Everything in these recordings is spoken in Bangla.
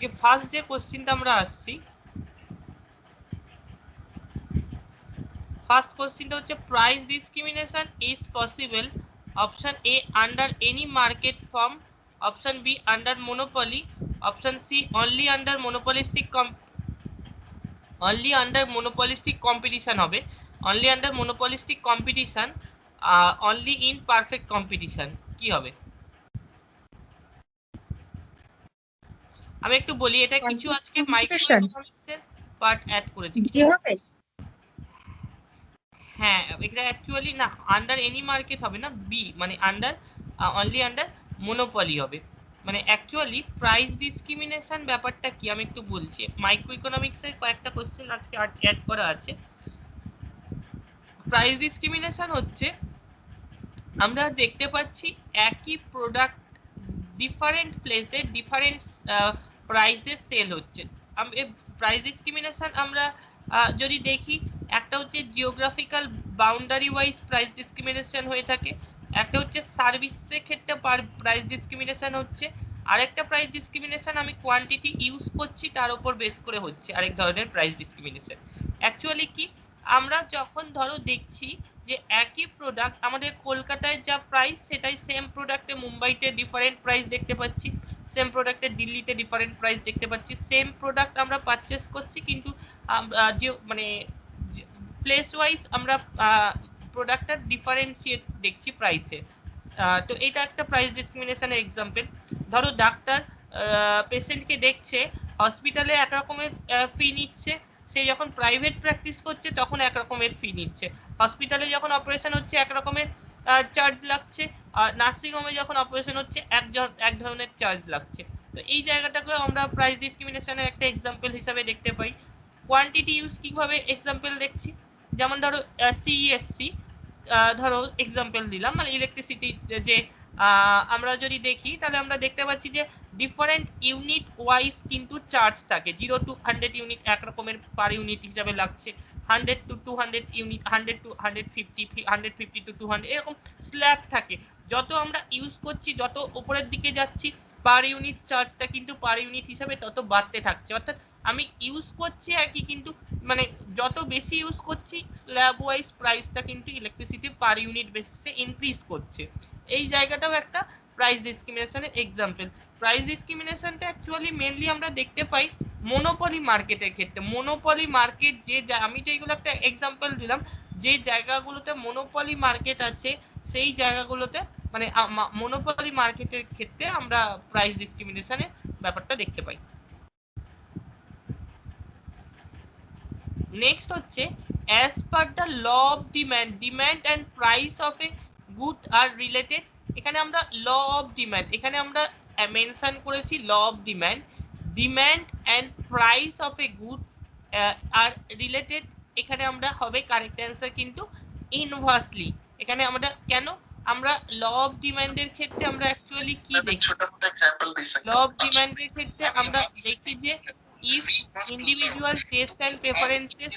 আজকে ফার্স্ট যে কোশ্চেনটা আমরা আসছি, ফার্স্ট কোশ্চেনটা হচ্ছে price discrimination is possible option A under any market form, option B under monopoly, option C only under monopolistic competition হবে, only under monopolistic competition, only in perfect competition, কি হবে? আমি একটু বলি, এটা কিছু আজকে মাইক্রোইকোনমিক্সের পার্ট অ্যাড করেছি। কি হবে? হ্যাঁ, এটা অ্যাকচুয়ালি না আন্ডার এনি মার্কেট হবে না, বি মানে আন্ডার অনলি আন্ডার মোনোপলি হবে। মানে অ্যাকচুয়ালি প্রাইস ডিসক্রিমিনেশন ব্যাপারটা কি আমি একটু বলছি। মাইক্রো ইকোনমিক্সের কয়েকটা কোশ্চেন আজকে অ্যাড করা আছে। প্রাইস ডিসক্রিমিনেশন হচ্ছে আমরা দেখতে পাচ্ছি একই প্রোডাক্ট ডিফারেন্ট প্লেসে ডিফারেন্ট প্রাইসে সেল হচ্ছে। প্রাইস ডিসক্রিমিনেশন আমরা যদি দেখি, একটা হচ্ছে geographical boundary wise price discrimination হয়ে থাকে, একটা হচ্ছে সার্ভিসের ক্ষেত্রে প্রাইস ডিসক্রিমিনেশন হচ্ছে, আরেকটা প্রাইস ডিসক্রিমিনেশন আমি কোয়ান্টিটি ইউজ করছি তার উপর বেস করে হচ্ছে আরেক ধরনের প্রাইস ডিসক্রিমিনেশন। অ্যাকচুয়ালি কি, আমরা যখন ধরো দেখছি যে একই প্রোডাক্ট আমাদের কলকাতায় যা প্রাইস সেটাই সেম প্রোডাক্টে মুম্বাইতে ডিফারেন্ট প্রাইস দেখতে পাচ্ছি, সেম প্রোডাক্টে দিল্লিতে ডিফারেন্ট প্রাইস দেখতে পাচ্ছি, সেম প্রোডাক্ট আমরা পারচেস করছি কিন্তু যে মানে প্লেস ওয়াইজ আমরা প্রোডাক্টটার ডিফারেন্সিয়েট দেখছি প্রাইসে। তো এটা একটা প্রাইস ডিসক্রিমিনেশনের এক্সাম্পল। ধরো ডাক্তার পেশেন্টকে দেখছে, হসপিটালে এক রকমের ফি নিচ্ছে, সে যখন প্রাইভেট প্র্যাকটিস করছে তখন এক রকমের ফি নিচ্ছে, হসপিটালে যখন অপারেশন হচ্ছে এক রকমের চার্জ লাগছে, আর নার্সিংহোমে যখন অপারেশন হচ্ছে এক ধরনের চার্জ লাগছে। তো এই জায়গাটাকে আমরা প্রাইস ডিসক্রিমিনেশনের একটা এক্সাম্পল হিসাবে দেখতে পাই। কোয়ান্টিটি ইউজ কিভাবে এক্সাম্পল দেখছি, যেমন ধরো সিইএসসি, ধরো এক্সাম্পল দিলাম, মানে ইলেকট্রিসিটি যে আমরা যদি দেখি তাহলে আমরা দেখতে পাচ্ছি যে ডিফারেন্ট ইউনিট ওয়াইজ কিন্তু চার্জ থাকে। 0 to 100 ইউনিট এক রকমের পার ইউনিট হিসাবে লাগছে, 100 to 200 ইউনিট, 100 to 150, 150 to 200 এরকম স্ল্যাব থাকে। যত আমরা ইউজ করছি, যত উপরের দিকে যাচ্ছি, পার ইউনিট চার্জটা কিন্তু পার ইউনিট হিসাবে তত বাড়তে থাকছে। অর্থাৎ আমি ইউজ করছি একই, কিন্তু মানে যত বেশি ইউজ করছি স্ল্যাব ওয়াইজ প্রাইসটা কিন্তু ইলেকট্রিসিটি পার ইউনিট বেসিসে ইনক্রিজ করছে। এই জায়গাটাও একটা প্রাইস ডিসক্রিমিনেশনের এক্সাম্পল। প্রাইস ডিসক্রিমিনেশনটা অ্যাকচুয়ালি মেনলি আমরা দেখতে পাই মোনোপলি মার্কেটের ক্ষেত্রে। মোনোপলি মার্কেট যে আমি তো এগুলো একটা এক্সাম্পল দিলাম, যে জায়গাগুলোতে মোনোপলি মার্কেট আছে সেই জায়গাগুলোতে মানে মোনোপলি মার্কেটের ক্ষেত্রে আমরা প্রাইস ডিসক্রিমিনেশনের ব্যাপারটা দেখতে পাই। নেক্সট হচ্ছে as per the law of demand and price of a good are related। এখানে আমরা law of demand, এখানে আমরা মেনশন করেছি law of demand and price of a good are related। এখানে আমরা হবে কারেক্ট অ্যান্সার কিন্তু ইনভার্সলি। এখানে আমরা কেন, আমরা ল অফ ডিমান্ডের ক্ষেত্রে আমরা অ্যাকচুয়ালি কি দেখি, ল অফ ডিমান্ডের ক্ষেত্রে আমরা দেখি যে if individual taste and preferences,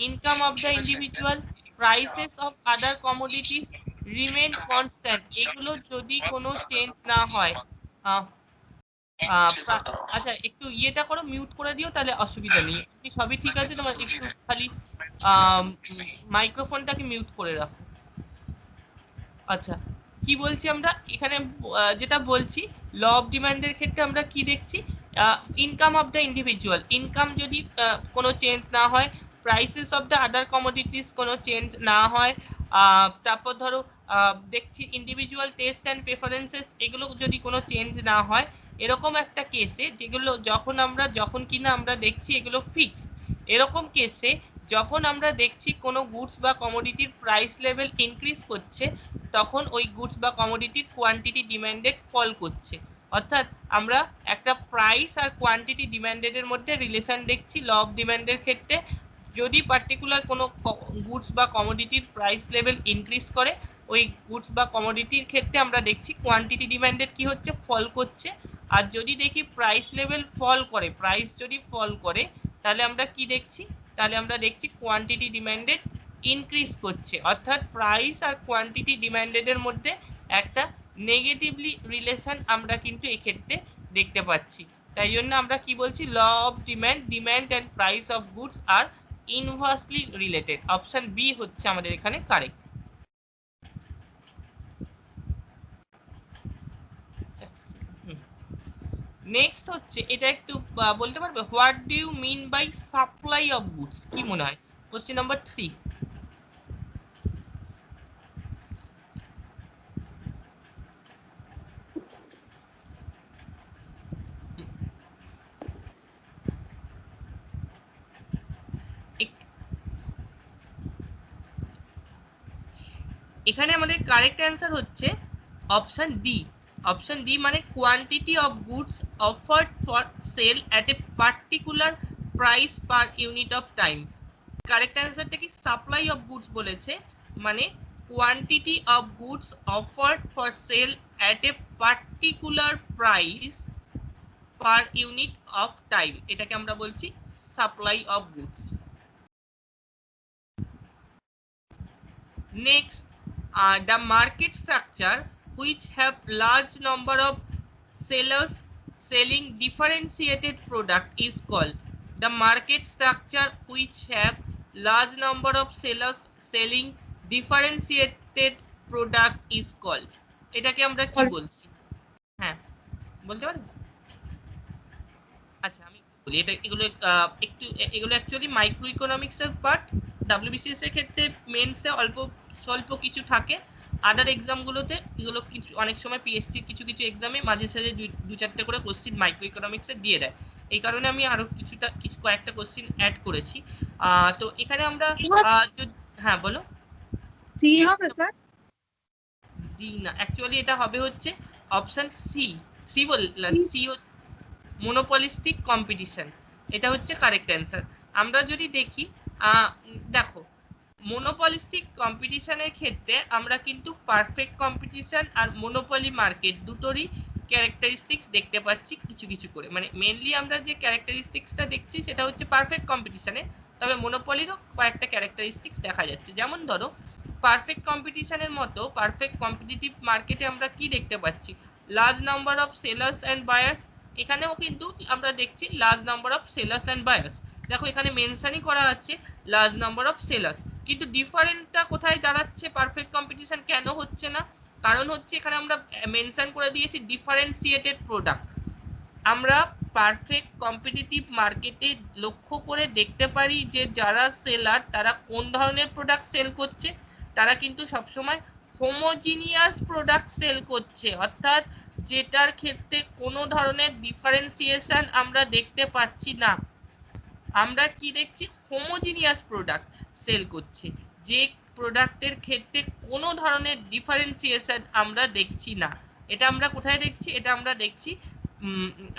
income of the individual, prices of other commodities remain constant, এগুলো যদি কোনো চেঞ্জ না হয়, আচ্ছা একটু ইয়েটা করো, মিউট করে দিও, তাহলে অসুবিধা নেই। সবই ঠিক আছে, তোমার একটু খালি মাইক্রোফোনটাকে মিউট করে রাখো। আচ্ছা, কি বলছি আমরা এখানে, যেটা বলছি ল অফ ডিমান্ডের ক্ষেত্রে আমরা কি দেখছি, income of the individual, income যদি কোনো চেঞ্জ না হয়, prices of the other commodities কোনো চেঞ্জ না হয়, তারপর ধরো দেখছি ইন্ডিভিজুয়াল টেস্ট অ্যান্ড প্রেফারেন্সেস এগুলো যদি কোনো চেঞ্জ না হয়, এরকম একটা কেসে যেগুলো যখন কিনা আমরা দেখছি এগুলো ফিক্সড, এরকম কেসে যখন আমরা দেখছি কোনো গুডস বা কমোডিটির প্রাইস লেভেল ইনক্রিজ করছে, তখন ওই গুডস বা কমোডিটির কোয়ান্টিটি ডিমান্ডেড ফল করছে। অর্থাৎ আমরা একটা প্রাইস আর কোয়ান্টিটি ডিমান্ডেডের মধ্যে রিলেশন দেখছি ল অফ ডিমান্ডের ক্ষেত্রে। যদি পার্টিকুলার কোনো গুডস বা কমোডিটির প্রাইস লেভেল ইনক্রিজ করে, ওই গুডস বা কমোডিটির ক্ষেত্রে আমরা দেখছি কোয়ান্টিটি ডিমান্ডেড কি হচ্ছে, ফল করছে। আর যদি দেখি প্রাইস লেভেল ফল করে, প্রাইস যদি ফল করে, তাহলে আমরা কি দেখছি, তাহলে আমরা দেখছি কোয়ান্টিটি ডিমান্ডেড ইনক্রিজ করছে। অর্থাৎ প্রাইস আর কোয়ান্টিটি ডিমান্ডেডের মধ্যে একটা নেগেটিভলি রিলেশন আমরা কিন্তু এক্ষেত্রে দেখতে পাচ্ছি। তাই জন্য আমরা কি বলছি, law of demand and price of goods are inversely related. Option B হচ্ছে আমাদের এখানে কারেক্ট। নেক্সট হচ্ছে, এটা একটু বলতে পারবে, what do you mean by supply of goods, কি মনে হয়? Question number 3। এখানে আমাদের কারেক্ট অ্যান্সার হচ্ছে অপশন ডি। অপশন ডি মানে quantity of goods offered for sale at a particular price per unit of time. Correct অ্যান্সারটা কি, সাপ্লাই অফ গুডস বলেছে, মানে quantity of goods offered for sale at a particular price per unit of time, এটাকে আমরা বলছি supply of goods. Next, the market structure which have large number of sellers selling differentiated product is called. The market structure which have large number of sellers selling differentiated product is called. এটাকে আমরা কি বলছি? হ্যাঁ, বলতে পারো? আচ্ছা, আমি বলি, এটা এগুলো একটু, এগুলো অ্যাকচুয়ালি মাইক্রো ইকোনমিক্স এর পার্ট। ডাব্লিউবিসিএস এর ক্ষেত্রে মেন্সে অল্প স্বল্প কিছু থাকে, আদার এক্সামগুলোতে এগুলো কিছু, অনেক সময় পিএসসি কিছু কিছু এক্সামে মাঝে সাঝে দু চারটে করে কোশ্চিন মাইক্রো ইকোনমিক্সে দিয়ে দেয়। এই কারণে আমি আরো কয়েকটা কোশ্চিন অ্যাড করেছি। তো এখানে আমরা হ্যাঁ বলো। সি হবে স্যার? ডি না, অ্যাকচুয়ালি এটা হবে হচ্ছে অপশন সি। সি মোনোপলিস্টিক কম্পিটিশন, এটা হচ্ছে কারেক্ট অ্যান্সার। আমরা যদি দেখি, দেখো, মোনোপলিস্টিক কম্পিটিশনের ক্ষেত্রে আমরা কিন্তু পারফেক্ট কম্পিটিশন আর মোনোপলি মার্কেট দুটোরই ক্যারেক্টারিস্টিক্স দেখতে পাচ্ছি কিছু কিছু করে। মানে মেনলি আমরা যে ক্যারেক্টারিস্টিক্সটা দেখছি সেটা হচ্ছে পারফেক্ট কম্পিটিশনে, তবে মোনোপলিরও কয়েকটা ক্যারেক্টারিস্টিক্স দেখা যাচ্ছে। যেমন ধরো, পারফেক্ট কম্পিটিশনের মতো পারফেক্ট কম্পিটিটিভ মার্কেটে আমরা কি দেখতে পাচ্ছি, large number of sellers and buyers. এখানেও কিন্তু আমরা দেখছি large number of sellers and buyers. দেখো এখানে মেনশনই করা আছে লার্জ নাম্বার অফ সেলার্স, কিন্তু ডিফারেন্টটা কোথায় দাঁড়াচ্ছে, পারফেক্ট কম্পিটিশন কেন হচ্ছে না? কারণ হচ্ছে এখানে আমরা মেনশন করে দিয়েছি ডিফারেন্সিয়েটেড প্রোডাক্ট। আমরা পারফেক্ট কম্পিটিটিভ মার্কেটে লক্ষ্য করে দেখতে পারি যে যারা সেলার তারা কোন ধরনের প্রোডাক্ট সেল করছে, তারা কিন্তু সবসময় হোমোজিনিয়াস প্রোডাক্ট সেল করছে, অর্থাৎ যেটার ক্ষেত্রে কোনো ধরনের ডিফারেন্সিয়েশন আমরা দেখতে পাচ্ছি না। আমরা কি দেখছি, হোমোজিনিয়াস প্রোডাক্ট সেল করছে, যে প্রোডাক্টের ক্ষেত্রে কোনো ধরনের ডিফারেন্সিয়েশন আমরা দেখছি না। এটা আমরা কোথায় দেখছি, এটা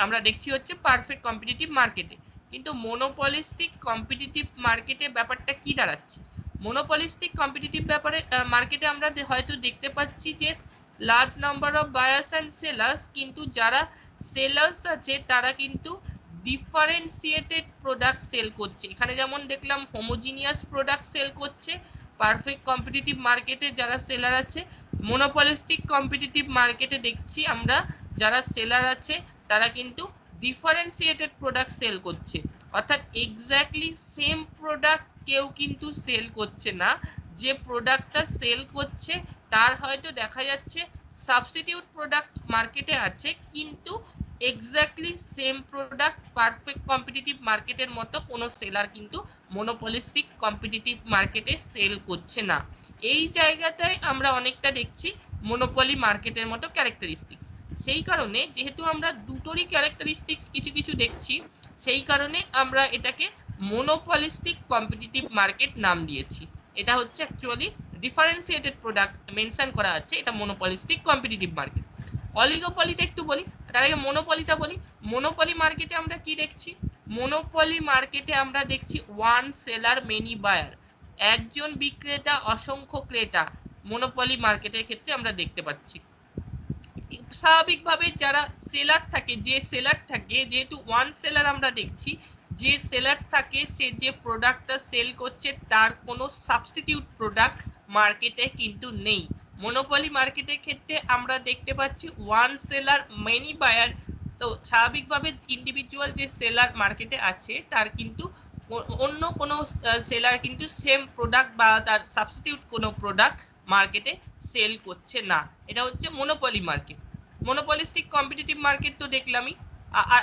আমরা দেখছি হচ্ছে পারফেক্ট কম্পিটিটিভ মার্কেটে। কিন্তু মোনোপলিস্টিক কম্পিটিটিভ মার্কেটে ব্যাপারটা কি দাঁড়াচ্ছে, মোনোপলিস্টিক কম্পিটিটিভ ব্যাপারে মার্কেটে আমরা হয়তো দেখতে পাচ্ছি যে large number of buyers and sellers, কিন্তু যারা সেলার্স আছে তারা কিন্তু ডিফারেন্সিয়েটেড প্রোডাক্ট সেল করছে। এখানে যেমন দেখলাম হোমোজিনিয়াস প্রোডাক্ট সেল করছে পারফেক্ট কম্পিটিটিভ মার্কেটে যারা সেলার আছে। মোনোপলিস্টিক কম্পিটিটিভ মার্কেটে দেখছি আমরা যারা সেলার আছে তারা কিন্তু ডিফারেন্সিয়েটেড প্রোডাক্ট সেল করছে, অর্থাৎ এক্স্যাক্টলি সেম প্রোডাক্ট কেউ কিন্তু সেল করছে না। যে প্রোডাক্টটা সেল করছে তার হয়তো দেখা যাচ্ছে সাবস্টিটিউট প্রোডাক্ট মার্কেটে আছে, কিন্তু exactly same product perfect competitive মার্কেটের মতো কোনো সেলার কিন্তু মোনোপলিস্টিক কম্পিটিটিভ মার্কেটে সেল করছে না। এই জায়গাটায় আমরা অনেকটা দেখছি মোনোপলি মার্কেটের মতো ক্যারেক্টারিস্টিক্স। সেই কারণে যেহেতু আমরা দুটোরই ক্যারেক্টারিস্টিক্স কিছু কিছু দেখছি, সেই কারণে আমরা এটাকে মোনোপলিস্টিক কম্পিটিটিভ মার্কেট নাম দিয়েছি। এটা হচ্ছে অ্যাকচুয়ালি ডিফারেন্সিয়েটেড প্রোডাক্ট মেনশন করা আছে, এটা মোনোপলিস্টিক কম্পিটিটিভ মার্কেট। অলিগোপলিটা একটু বলি, তার আগে মোনোপলিটা বলি। মোনোপলি মার্কেটে আমরা কি দেখছি, মোনোপলি মার্কেটে আমরা দেখছি ওয়ান সেলার মেনি বায়ার, একজন বিক্রেতা অসংখ্য ক্রেতা মোনোপলি মার্কেটের ক্ষেত্রে আমরা দেখতে পাচ্ছি। স্বাভাবিকভাবে যারা সেলার থাকে, যে সেলার থাকে, যেহেতু ওয়ান সেলার আমরা দেখছি, যে সেলার থাকে সে যে প্রোডাক্টটা সেল করছে তার কোনো সাবস্টিটিউট প্রোডাক্ট মার্কেটে কিন্তু নেই। মোনোপলি মার্কেটের ক্ষেত্রে আমরা দেখতে পাচ্ছি ওয়ান সেলার মেনি বায়ার, তো স্বাভাবিকভাবে ইন্ডিভিজুয়াল যে সেলার মার্কেটে আছে তার কিন্তু অন্য কোনো সেলার কিন্তু সেম প্রোডাক্ট বা তার সাবস্টিটিউট কোনো প্রোডাক্ট মার্কেটে সেল করছে না। এটা হচ্ছে monopoly market. Monopolistic competitive market তো দেখলামই।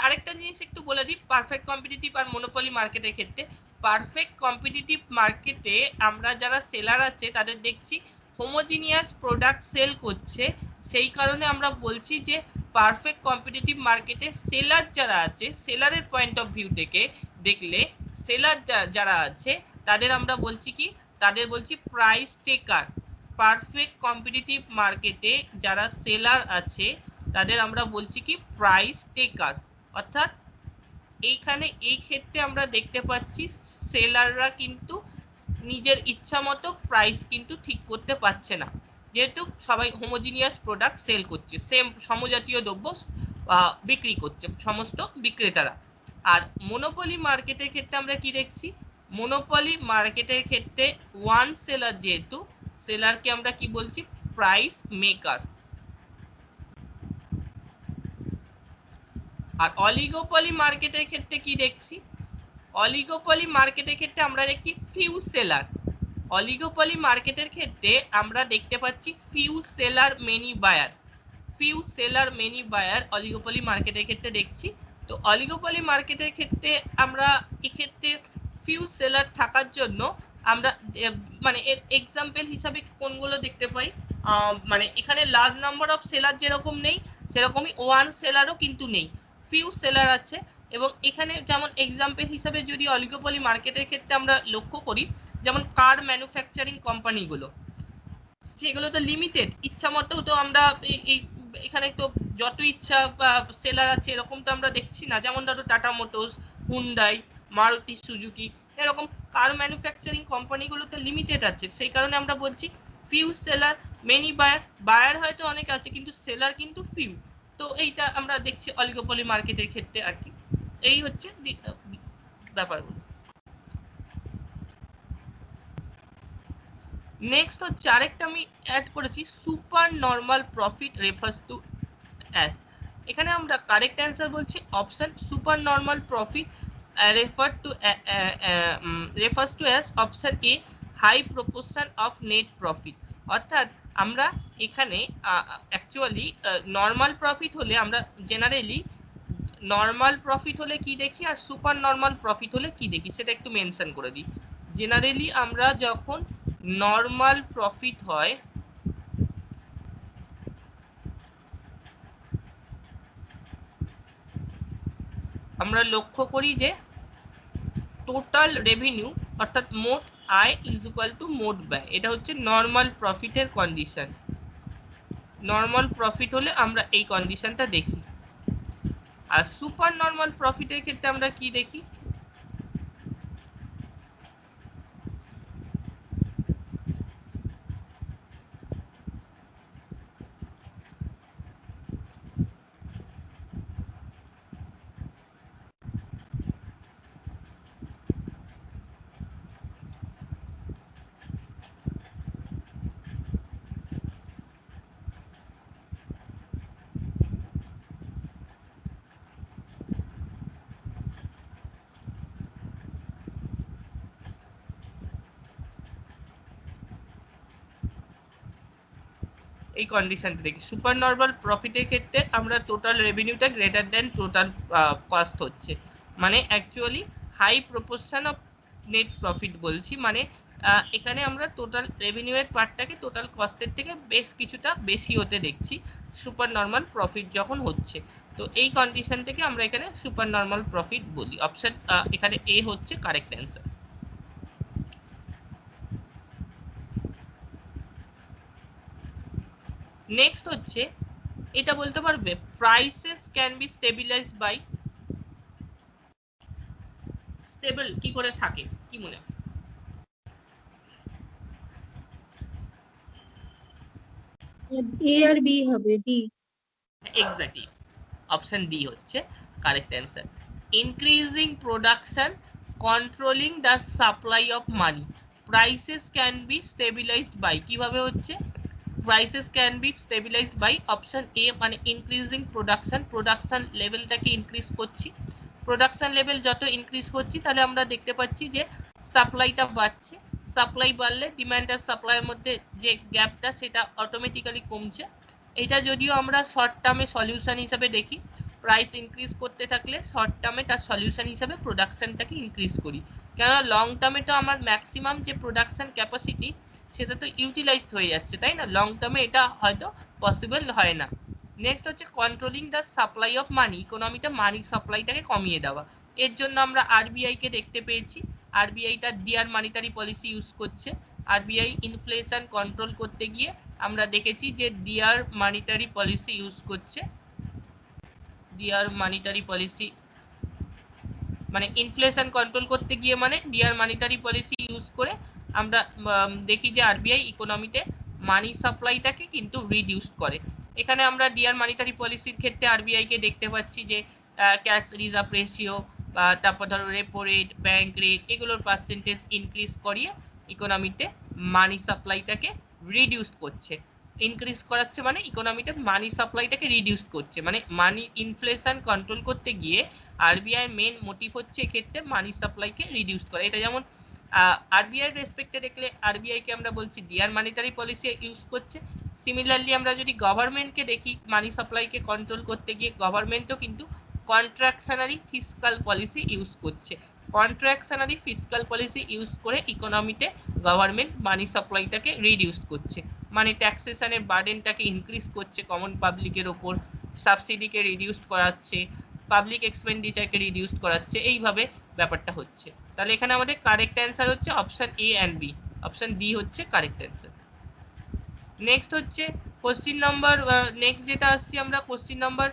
আরেকটা জিনিস একটু বলে দিই পারফেক্ট কম্পিটিটিভ আর মনোপলি মার্কেটের ক্ষেত্রে। পারফেক্ট কম্পিটিটিভ মার্কেটে আমরা যারা সেলার আছে তাদের দেখছি হোমোজিনিয়াস প্রোডাক্ট সেল করছে, সেই কারণে আমরা বলছি যে পারফেক্ট কম্পিটিটিভ মার্কেটে সেলার যারা আছে, সেলারের পয়েন্ট অফ ভিউ থেকে দেখলে সেলার যারা আছে তাদের আমরা বলছি কি, তাদের বলছি প্রাইস টেকার। পারফেক্ট কম্পিটিটিভ মার্কেটে যারা সেলার আছে তাদের আমরা বলছি কি প্রাইস টেকার। অর্থাৎ এইখানে এই ক্ষেত্রে আমরা দেখতে পাচ্ছি সেলাররা কিন্তু নিজের ইচ্ছা মতো প্রাইস কিন্তু ঠিক করতে পারছে না, যেহেতু সবাই হোমোজিনিয়াস প্রোডাক্ট সেল করছে, সেম সমজাতীয় দ্রব্য বিক্রি করছে সমস্ত বিক্রেতারা। আর মনোপলি মার্কেটের ক্ষেত্রে আমরা কি দেখছি, মনোপলি মার্কেটের ক্ষেত্রে ওয়ান সেলার, যেহেতু সেলারকে আমরা কি বলছি প্রাইস মেকার। আর অলিগোপলি মার্কেটের ক্ষেত্রে কি দেখছি, অলিগোপলি মার্কেটের ক্ষেত্রে আমরা দেখছি ফিউ সেলার। অলিগোপলি মার্কেটের ক্ষেত্রে আমরা দেখতে পাচ্ছি few seller many buyer. Few seller many buyer oligopoly মার্কেটের ক্ষেত্রে দেখছি। তো অলিগোপলি মার্কেটের ক্ষেত্রে আমরা এক্ষেত্রে ফিউ সেলার থাকার জন্য আমরা মানে এক্সাম্পল হিসাবে কোনগুলো দেখতে পাই, মানে এখানে লার্জ নাম্বার অফ সেলার যেরকম নেই সেরকমই ওয়ান সেলারও কিন্তু নেই, ফিউ সেলার আছে। এবং এখানে যেমন এক্সাম্পল হিসাবে যদি অলিগোপলি মার্কেটের ক্ষেত্রে আমরা লক্ষ্য করি, যেমন কার ম্যানুফ্যাকচারিং কোম্পানিগুলো, সেগুলো তো লিমিটেড, ইচ্ছা মতো তো আমরা এই এখানে তো যত ইচ্ছা সেলার আছে এরকম তো আমরা দেখছি না। যেমন ধরো tata motors, Hyundai, Maruti Suzuki, এরকম কার ম্যানুফ্যাকচারিং কোম্পানিগুলো তো লিমিটেড আছে, সেই কারণে আমরা বলছি few seller many buyer. Buyer হয়তো অনেক আছে কিন্তু সেলার কিন্তু ফিউ। তো এইটা আমরা দেখছি অলিগোপলি মার্কেটের ক্ষেত্রে আর কি। এই হচ্ছে ব্যাপারগুলো। নেক্সট হচ্ছে আরেকটা আমি অ্যাড করেছি, super normal profit refers to as. এখানে আমরা কারেক্ট অ্যান্সার বলছি option super normal profit refers to as option A high proportion of net profit. অর্থাৎ আমরা এখানে অ্যাকচুয়ালি নর্মাল প্রফিট হলে আমরা জেনারেলি নর্মাল প্রফিট হলে কি দেখি আর সুপার নর্মাল প্রফিট হলে কি দেখি সেটা একটু মেনশন করে দিই। জেনারেলি আমরা যখন নর্মাল প্রফিট হয় আমরা লক্ষ্য করি যে টোটাল রেভিনিউ অর্থাৎ মোট আয় ইজ ইকুয়াল টু মোট ব্যয়, এটা হচ্ছে নর্মাল প্রফিটের কন্ডিশন। নর্মাল প্রফিট হলে আমরা এই কন্ডিশনটা দেখি। আর সুপার নর্মাল প্রফিটের ক্ষেত্রে আমরা কি দেখি, এই কন্ডিশনটা দেখি। সুপার নর্মাল প্রফিটের ক্ষেত্রে আমরা টোটাল রেভিনিউটা গ্রেটার দেন টোটাল কস্ট হচ্ছে, মানে actually high proportion of net profit বলছি, মানে এখানে আমরা টোটাল রেভিনিউয়ের পার্টটাকে টোটাল কস্টের থেকে বেশ কিছুটা বেশি হতে দেখছি সুপার নর্মাল প্রফিট যখন হচ্ছে। তো এই কন্ডিশন থেকে আমরা এখানে সুপার নর্মাল প্রফিট বলি। অপশন এখানে এ হচ্ছে কারেক্ট অ্যান্সার। নেক্সট হচ্ছে এটা বলতে পারবে prices can be stabilized by, stable কি করে থাকে কি মনে হয়? এ আর বি হবে, ডি। এক্স্যাক্টলি অপশন ডি হচ্ছে correct answer. Increasing production, controlling the supply of money, prices can be stabilized by, কিভাবে হচ্ছে prices can be stabilized by option A মানে increasing production লেভেলটাকে ইনক্রিজ করছি, প্রোডাকশন লেভেল যত ইনক্রিজ করছি তাহলে আমরা দেখতে পাচ্ছি যে সাপ্লাইটা বাড়ছে, সাপ্লাই বাড়লে ডিমান্ড আর সাপ্লাইয়ের মধ্যে যে গ্যাপটা সেটা অটোমেটিক্যালি কমছে। এটা যদিও আমরা শর্ট টার্মে সলিউশন হিসাবে দেখি, প্রাইস ইনক্রিজ করতে থাকলে শর্ট টার্মে তার সলিউশন হিসাবে প্রোডাকশনটাকে ইনক্রিজ করি, কেননা লং টার্মে তো আমার ম্যাক্সিমাম যে প্রোডাকশন ক্যাপাসিটি সেটা তো ইউটিলাইজড হয়ে যাচ্ছে, তাই না? লং টার্মে এটা হয়তো পসিবল হয় না। নেক্সট হচ্ছে controlling the supply of money, ইকোনমিতে মানি সাপ্লাইটাকে কমিয়ে দেওয়া। এর জন্য আমরা আরবিআই কে দেখতে পেয়েছি, আরবিআই তার ডিয়ার মানিটারি পলিসি ইউজ করছে। আরবিআই ইনফ্লেশন কন্ট্রোল করতে গিয়ে আমরা দেখেছি যে ডিয়ার মানিটারি পলিসি ইউজ করছে, ডিয়ার মানিটারি পলিসি মানে ইনফ্লেশন কন্ট্রোল করতে গিয়ে মানে ডিয়ার মানিটারি পলিসি ইউজ করে আমরা দেখি যে আরবিআই ইকোনমিতে মানি সাপ্লাইটাকে কিন্তু রিডিউস করে। এখানে আমরা ডিয়ার মানিটারি পলিসির ক্ষেত্রে আরবিআই কে দেখতে পাচ্ছি যে ক্যাশ রিজার্ভ রেশিও বা তারপর ধরো রেপো রেট, ব্যাংক রেট, এগুলোর পার্সেন্টেজ ইনক্রিজ করিয়ে ইকোনমিতে মানি সাপ্লাইটাকে রিডিউস করছে। ইনক্রিজ করাচ্ছে মানে ইকোনমিতে মানি সাপ্লাইটাকে রিডিউস করছে, মানে মানি ইনফ্লেশন কন্ট্রোল করতে গিয়ে আরবিআই মেন মোটিভ হচ্ছে এক্ষেত্রে মানি সাপ্লাইকে রিডিউস করা। এটা যেমন আরবিআই রেসপেক্টে দেখলে আরবিআই কে আমরা বলছি ডিয়ার মানিটারি পলিসি ইউজ করছে। সিমিলারলি আমরা যদি গভর্নমেন্টকে দেখি মানি সাপ্লাইকে কন্ট্রোল করতে গিয়ে গভর্নমেন্টও কিন্তু কন্ট্রাকশনারি ফিসকাল পলিসি ইউজ করছে। কন্ট্রাকশনারি ফিসকাল পলিসি ইউজ করে ইকোনমিতে গভর্নমেন্ট মানি সাপ্লাইটাকে রিডিউস করছে, মানে ট্যাক্সেশনের বার্ডেনটাকে ইনক্রিজ করছে কমন পাবলিকের ওপর, সাবসিডিকে রিডিউস করাচ্ছে, পাবলিক এক্সপেন্ডিচারকে রিডিউস করাচ্ছে, এইভাবে ব্যাপারটা হচ্ছে। তাহলে এখানে আমাদের কারেক্ট অ্যান্সার হচ্ছে option A and B, option D হচ্ছে কারেক্ট অ্যান্সার। নেক্সট হচ্ছে কোশ্চিন নাম্বার, নেক্সট যেটা আসছে আমরা question number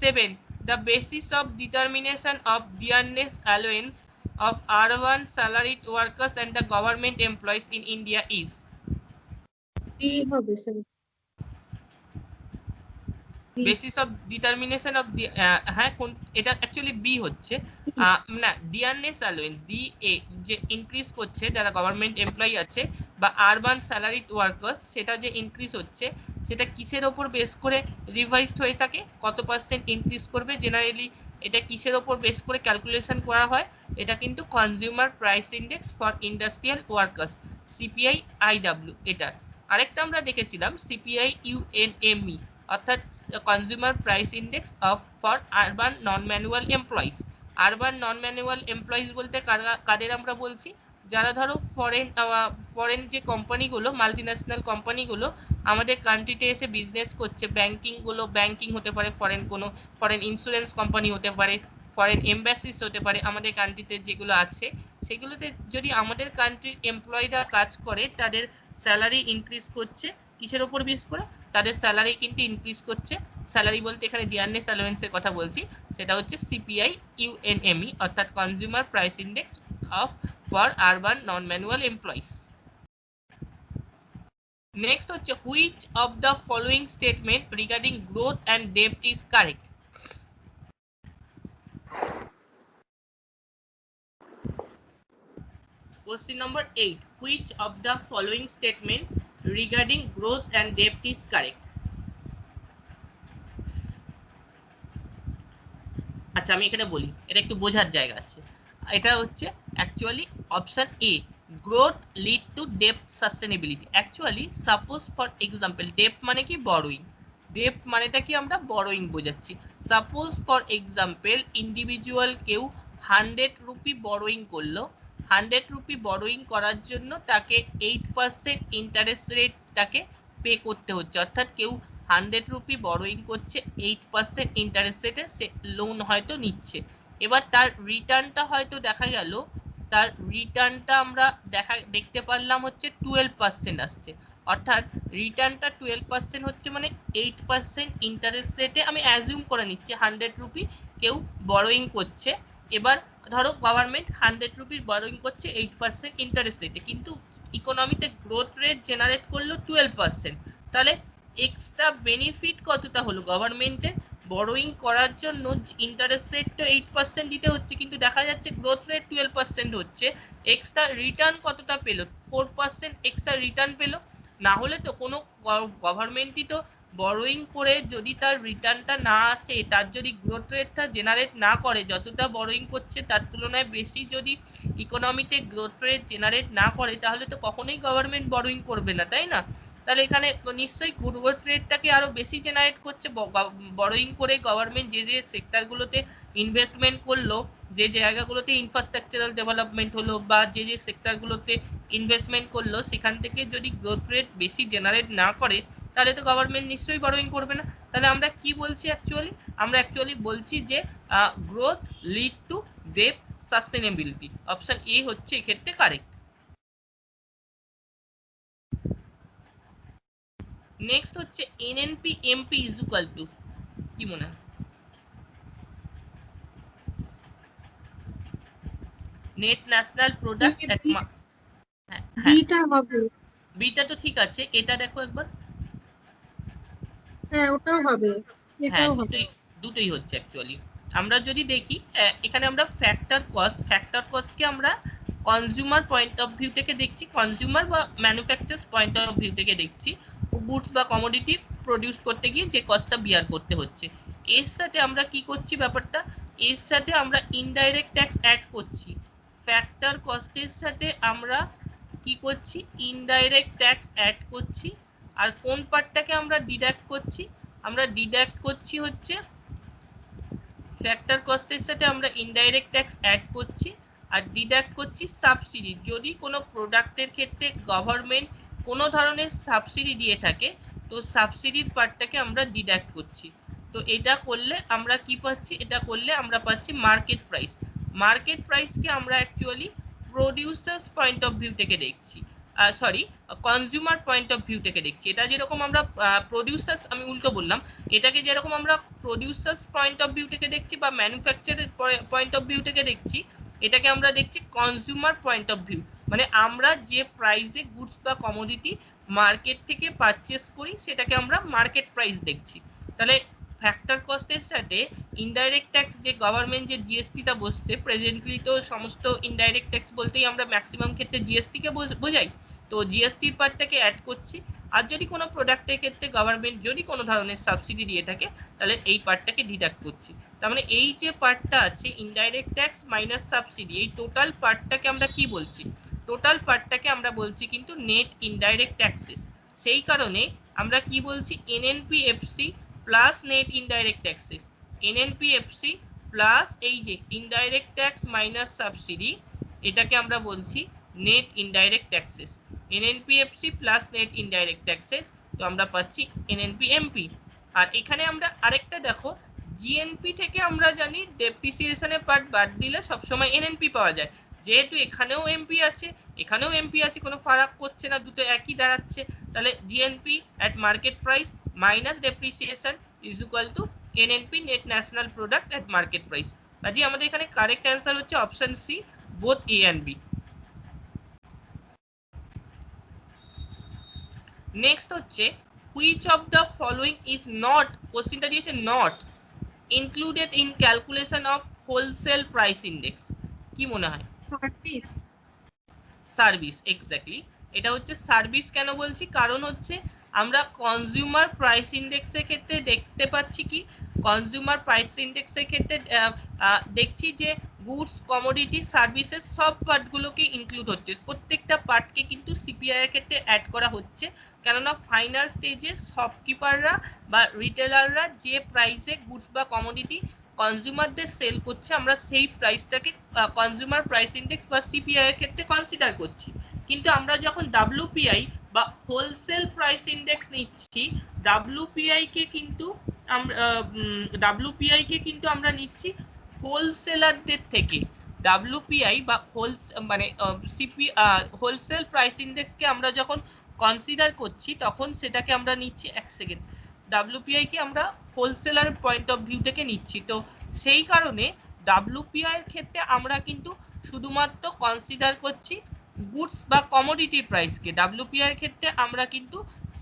7, the basis of determination of dearness allowance of urban salaried workers and the government employees in India is? B হবে sir. Basis of determination of হ্যাঁ কোন এটা অ্যাকচুয়ালি বি হচ্ছে না, ডিয়ারনেস অ্যালোয়েন্স ডিএ যে ইনক্রিজ করছে যারা গভর্নমেন্ট এমপ্লয়ি আছে বা আরবান স্যালারিড ওয়ার্কার্স, সেটা যে ইনক্রিজ হচ্ছে সেটা কিসের ওপর বেস করে রিভাইজড হয়ে থাকে, কত পার্সেন্ট ইনক্রিজ করবে জেনারেলি এটা কিসের ওপর বেস করে ক্যালকুলেশন করা হয়, এটা কিন্তু consumer price index for industrial workers CPI IW. এটা আরেকটা আমরা দেখেছিলাম সিপিআই ইউএনএমই অর্থাৎ consumer price index of for urban non manual employees. Urban non manual employees বলতে কাদের আমরা বলছি, যারা ধরো ফরেন যে কোম্পানিগুলো মাল্টিন্যাশনাল কোম্পানিগুলো আমাদের কান্ট্রিতে এসে বিজনেস করছে, ব্যাংকিং হতে পারে, ফরেন ইন্স্যুরেন্স কোম্পানি হতে পারে, ফরেন এমবাসিস হতে পারে আমাদের কান্ট্রিতে যেগুলো আছে, সেগুলোতে যদি আমাদের কান্ট্রির এমপ্লয়িরা কাজ করে তাদের স্যালারি ইনক্রিজ করছে কিসের ওপর বেস করে, তাদের স্যালারি কিন্তু ইনক্রিজ করছে, স্যালারি বলতে এখানে ডিয়ারনেস অ্যালাউয়েন্সের কথা বলছি, সেটা হচ্ছে সিপিআই ইউএনএমই অর্থাৎ consumer price index of for urban non manual employees. Next হচ্ছে which of the following statement regarding growth and ডেপ্ট is correct? Question number 8. Which of the following statement regarding growth and debt is correct? আচ্ছা আমি এখানে বলি, এটা একটু বোঝার জায়গা আছে। এটা হচ্ছে actually option A, growth lead to ডেপ্ট sustainability. Actually suppose for example, ডেপ্ট মানে কি বড়োইং, ডেপ্ট মানেটা কি আমরা বড়োইং বোঝাচ্ছি। সাপোজ ফর এক্সাম্পল ইন্ডিভিজুয়াল কেউ 100 রুপি বড়োইং করলো, 100 রুপি বড়োইং করার জন্য তাকে 8% ইন্টারেস্ট রেট তাকে পে করতে হচ্ছে, অর্থাৎ কেউ 100 রুপি বড়োইং করছে, 8% ইন্টারেস্ট রেটে সে লোন হয়তো নিচ্ছে। এবার তার রিটার্নটা হয়তো দেখা গেল, তার রিটার্নটা আমরা দেখতে পারলাম হচ্ছে 12% আসছে, অর্থাৎ রিটার্নটা 12% হচ্ছে, মানে 8% ইন্টারেস্ট রেটে আমি অ্যাজিউম করে নিচ্ছি 100 রুপি কেউ বড়োইং করছে। এবার ধরো গভর্নমেন্ট 100 রুপির বড়োইং করছে 8% ইন্টারেস্ট রেটে, কিন্তু ইকোনমিতে গ্রোথ রেট জেনারেট করলো 12%, তাহলে এক্সট্রা বেনিফিট কতটা হলো গভর্নমেন্টের, বড়োইং করার জন্য ইন্টারেস্ট রেটটা 8% দিতে হচ্ছে কিন্তু দেখা যাচ্ছে গ্রোথ রেট 12% হচ্ছে, এক্সট্রা রিটার্ন কতটা পেলো, 4% এক্সট্রা রিটার্ন পেলো। না হলে তো কোনো গভর্নমেন্টই তো বরোয়িং করে যদি তার রিটার্নটা না আসে, তার যদি গ্রোথ রেটটা জেনারেট না করে, যতটা বরোয়িং করছে তার তুলনায় বেশি যদি ইকোনমিতে গ্রোথ রেট জেনারেট না করে, তাহলে তো কখনোই গভর্নমেন্ট বরোয়িং করবে না, তাই না? তাহলে এখানে নিশ্চয়ই গ্রোথ রেটটাকে আরো বেশি জেনারেট করছে বরোয়িং করে গভর্নমেন্ট যে যে সেক্টরগুলোতে ইনভেস্টমেন্ট করলো, যে জায়গাগুলোতে ইনফ্রাস্ট্রাকচারাল ডেভেলপমেন্ট হলো বা যে যে সেক্টরগুলোতে ইনভেস্টমেন্ট করলো, সেখান থেকে যদি গ্রোথ রেট বেশি জেনারেট না করে, তাহলে তো গভর্নমেন্ট নিশ্চয়ই বরোয়িং করবে না। তাহলে আমরা কি বলছি অ্যাকচুয়ালি? আমরা অ্যাকচুয়ালি বলছি যে growth lead to deep sustainability. Option A হচ্ছে এক্ষেত্রে কারেক্ট। নেক্সট হচ্ছে NNP MP is equal to, কি মনে হয়? নেট ন্যাশনাল প্রোডাক্ট এট, বিটা হবে। বিটা তো ঠিক আছে, এটা দেখো একবার। হ্যাঁ ওটাও হবে, হ্যাঁ, এটাও হবে। দুটোই হচ্ছে অ্যাকচুয়ালি। আমরা যদি দেখি এখানে আমরা ফ্যাক্টর কস্টকে আমরা কনজিউমার পয়েন্ট অফ ভিউ থেকে দেখছি, কনজিউমার বা ম্যানুফ্যাকচারার্স পয়েন্ট অফ ভিউ থেকে দেখছি, গুডস বা কমোডিটি প্রডিউস করতে গিয়ে যে কস্টটা বিয়ার করতে হচ্ছে। এর সাথে আমরা কি করছি ব্যাপারটা, এর সাথে আমরা ইনডাইরেক্ট ট্যাক্স অ্যাড করছি। ফ্যাক্টর কস্টের সাথে আমরা কি করছি, ইনডাইরেক্ট ট্যাক্স অ্যাড করছি। আর কোন পার্টটাকে আমরা ডিডাক্ট করছি, আমরা ডিডাক্ট করছি হচ্ছে ফ্যাক্টর কস্টের সাথে আমরা ইনডাইরেক্ট ট্যাক্স অ্যাড করছি আর ডিডাক্ট করছি সাবসিডি। যদি কোনো প্রোডাক্টের ক্ষেত্রে গভর্নমেন্ট কোনো ধরনের সাবসিডি দিয়ে থাকে, তো সাবসিডির পার্টটাকে আমরা ডিডাক্ট করছি। তো এটা করলে আমরা কি পাচ্ছি, এটা করলে আমরা পাচ্ছি মার্কেট প্রাইস। মার্কেট প্রাইসকে আমরা actually producers point of view থেকে দেখছি, sorry consumer point of view থেকে দেখছি। এটা যেরকম আমরা প্রডিউসার্স, আমি উল্টো বললাম, এটাকে যেরকম আমরা প্রডিউসার্স পয়েন্ট অফ ভিউ থেকে দেখছি বা ম্যানুফ্যাকচারের পয়েন্ট অফ ভিউ থেকে দেখছি, এটাকে আমরা দেখছি কনজিউমার পয়েন্ট অফ ভিউ। মানে আমরা যে প্রাইসে গুডস বা কমোডিটি মার্কেট থেকে পারচেস করি, সেটাকে আমরা মার্কেট প্রাইস দেখছি। তাহলে ফ্যাক্টর কস্টের সাথে ইনডাইরেক্ট ট্যাক্স, যে গভর্নমেন্ট যে জিএসটিটা বসছে প্রেজেন্টলি, তো সমস্ত ইনডাইরেক্ট ট্যাক্স বলতেই আমরা ম্যাক্সিমাম ক্ষেত্রে জিএসটিকে বোঝাই, তো জিএসটির পার্টটাকে অ্যাড করছি। আর যদি কোনো প্রোডাক্টের ক্ষেত্রে গভর্নমেন্ট যদি কোনো ধরনের সাবসিডি দিয়ে থাকে, তাহলে এই পার্টটাকে ডিডাক্ট করছি। তার মানে এই যে পার্টটা আছে ইনডাইরেক্ট ট্যাক্স মাইনাস সাবসিডি, এই টোটাল পার্টটাকে আমরা কি বলছি, টোটাল পার্টটাকে আমরা বলছি কিন্তু নেট ইনডাইরেক্ট ট্যাক্সেস। সেই কারণে আমরা কি বলছি, NNPFC plus net indirect taxes, NNPFC plus এই যে ইনডাইরেক্ট ট্যাক্স মাইনাস সাবসিডি, এটাকে আমরা বলছি net indirect taxes. NNPFC plus net indirect taxes, তো আমরা পাচ্ছি এনএনপিএমপি। আর এখানে আমরা আরেকটা দেখো, জিএনপি থেকে আমরা জানি ডেপ্রিসিয়েশনের পার্ট বাদ দিলে সবসময় এনএনপি পাওয়া যায়। যেহেতু এখানেও এমপি আছে, এখানেও এমপি আছে, কোনো ফারাক করছে না, দুটো একই দাঁড়াচ্ছে। তাহলে GNP at market price minus depreciation is equal to NNP net national product at market price. কাজে আমাদের এখানে কারেক্ট অ্যান্সার হচ্ছে option C, both A and B. Next হচ্ছে which of the following is not, কোশ্চেনটা দিয়েছে not included in calculation of wholesale price index. কি মনে হয়? সার্ভিস। Service, exactly. এটা হচ্ছে সার্ভিস। কেন বলছি, কারণ হচ্ছে আমরা কনজিউমার প্রাইস ইন্ডেক্সের ক্ষেত্রে দেখতে পাচ্ছি কি, কনজিউমার প্রাইস ইন্ডেক্সের ক্ষেত্রে দেখছি যে গুডস, কমোডিটি, সার্ভিসেস সব পার্টগুলোকে ইনক্লুড হচ্ছে, প্রত্যেকটা পার্টকে কিন্তু সিপিআই এর ক্ষেত্রে অ্যাড করা হচ্ছে। কেননা ফাইনাল স্টেজে শপকিপাররা বা রিটেলাররা যে প্রাইসে গুডস বা কমোডিটি কনজিউমারদের সেল করছে, আমরা সেই প্রাইসটাকে কনজিউমার প্রাইস ইন্ডেক্স বা সিপিআই এর ক্ষেত্রে কনসিডার করছি। কিন্তু আমরা যখন ডাব্লিউপিআই বা হোলসেল প্রাইস ইন্ডেক্স নিচ্ছি, ডাব্লিউপিআই কে কিন্তু আমরা নিচ্ছি হোলসেলারদের থেকে। ডাব্লিউপিআই বা হোলসেল প্রাইস ইন্ডেক্সকে আমরা যখন কনসিডার করছি, তখন সেটাকে আমরা নিচ্ছি, এক সেকেন্ড, ডাব্লিউপিআই কে আমরা হোলসেলার পয়েন্ট অফ ভিউ থেকে নিচ্ছি। তো সেই কারণে ডাব্লিউপিআই এর ক্ষেত্রে আমরা কিন্তু শুধুমাত্র কনসিডার করছি গুডস বা কমোডিটির প্রাইসকে। ডাব্লিউপিআই এর ক্ষেত্রে আমরা কিন্তু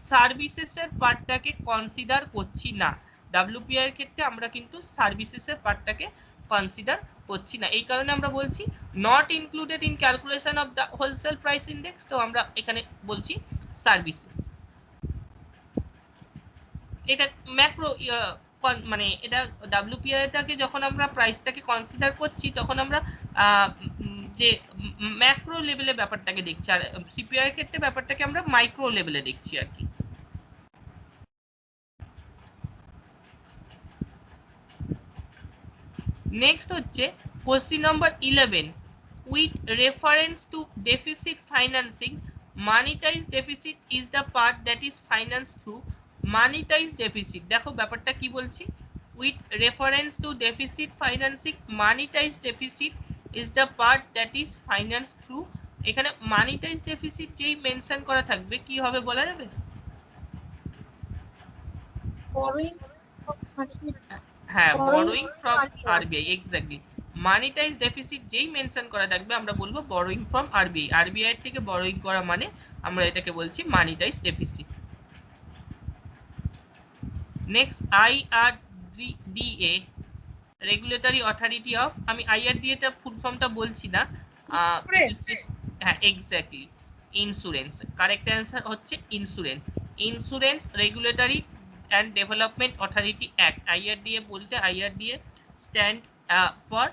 সার্ভিসেসের পার্টটাকে কনসিডার করছি না। ডাব্লিউপিআই এর ক্ষেত্রে আমরা কিন্তু সার্ভিসেসের পার্টটাকে কনসিডার করছি না। এই কারণে আমরা বলছি not included in calculation of the wholesale price index, তো আমরা এখানে বলছি সার্ভিসেস। এটা ম্যাক্রো মানে এটা ডাব্লিউপিআইটাকে যখন আমরা প্রাইসটাকে কনসিডার করছি তখন আমরা যে ম্যাক্রো লেভেলে ব্যাপারটাকে দেখছি, আর সিপিআই এর ক্ষেত্রে ব্যাপারটাকে আমরা মাইক্রো লেভেলে দেখছি আর কি। নেক্সট হচ্ছে question number 11, with reference to deficit financing monetize deficit is the part that is finance through monetize deficit. দেখো ব্যাপারটা কি বলছি, with reference to deficit financing monetize deficit is the part that is finance through. এখানে মানিটাইজ ডেফিসিট যেই মেনশন করা থাকবে কি হবে বলা যাবে? borrowing হ্যাঁ, borrowing from RBI RBI, exactly. Monetize deficit যেই মেনশন করা থাকবে আমরা বলবো borrowing from RBI, RBI থেকে borrowing করা মানে আমরা এটাকে বলছি monetize deficit. Next IRDA, regulatory authority of, আমি IRDA টা ফুল ফর্মটা বলছি না, হ্যাঁ এক্স্যাক্টলি ইন্স্যুরেন্স, কারেক্ট অ্যান্সার হচ্ছে insurance. Insurance regulatory and development authority act, IRDA বলতে IRDA stand for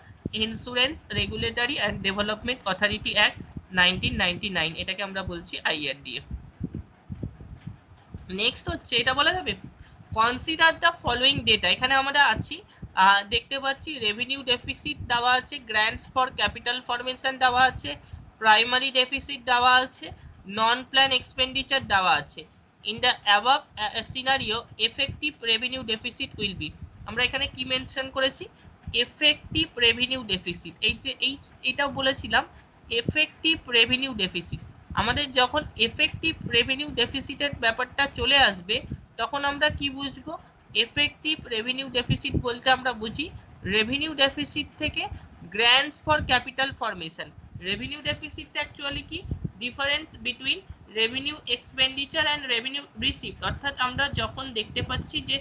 insurance regulatory and development authority act 1999, এটাকে আমরা বলছি IRDA। নেক্সট হচ্ছে এটা বলা যাবে কনসিডার দ্য ফলোইং ডেটা, এখানে আমরা আছি দেখতে পাচ্ছি রেভিনিউ ডেফিসিট দেওয়া আছে, গ্র্যান্টস ফর ক্যাপিটাল ফরমেশন দেওয়া আছে, প্রাইমারি ডেফিসিট দেওয়া আছে, নন প্ল্যান এক্সপেন্ডিচার দেওয়া আছে। In the above scenario effective revenue deficit will be, আমরা এখানে কি মেনশন করেছি এফেক্টিভ রেভিনিউ ডেফিসিট, এই যে এইটা বলেছিলাম এফেক্টিভ রেভিনিউ ডেফিসিট। আমাদের যখন এফেক্টিভ রেভিনিউ ডেফিসিটের ব্যাপারটা চলে আসবে তখন আমরা কি বুঝবো, এফেক্টিভ রেভিনিউ ডেফিসিট বলতে আমরা বুঝি রেভিনিউ ডেফিসিট থেকে grants for capital formation. Revenue deficit actually কি difference between revenue expenditure and revenue receipt, অর্থাৎ আমরা যখন দেখতে পাচ্ছি যে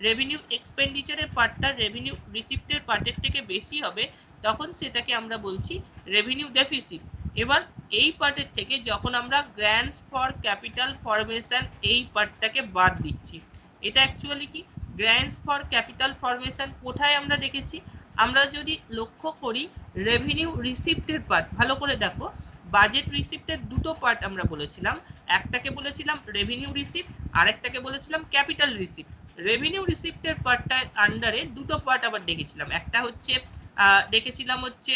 রেভিনিউ এক্সপেন্ডিচারের পার্টটা রেভিনিউ রিসিপ্টের পার্টের থেকে বেশি হবে তখন সেটাকে আমরা বলছি রেভিনিউ ডেফিসিট। এবার এই পার্টের থেকে যখন আমরা গ্র্যান্টস ফর ক্যাপিটাল ফরমেশন এই পার্টটাকে বাদ দিচ্ছি, এটা অ্যাকচুয়ালি কি গ্র্যান্টস ফর ক্যাপিটাল ফরমেশন কোথায় আমরা দেখেছি, আমরা যদি লক্ষ্য করি রেভিনিউ রিসিপ্টের পার্ট ভালো করে দেখো, বাজেট রিসিপ্টের দুটো পার্ট আমরা বলেছিলাম, একটাকে বলেছিলাম রেভিনিউ রিসিপ্ট আরেকটাকে বলেছিলাম ক্যাপিটাল রিসিপ্ট। রেভিনিউ রিসিপ্টের পার্টটার আন্ডারে দুটো পার্ট আবার দেখেছিলাম, একটা হচ্ছে দেখেছিলাম হচ্ছে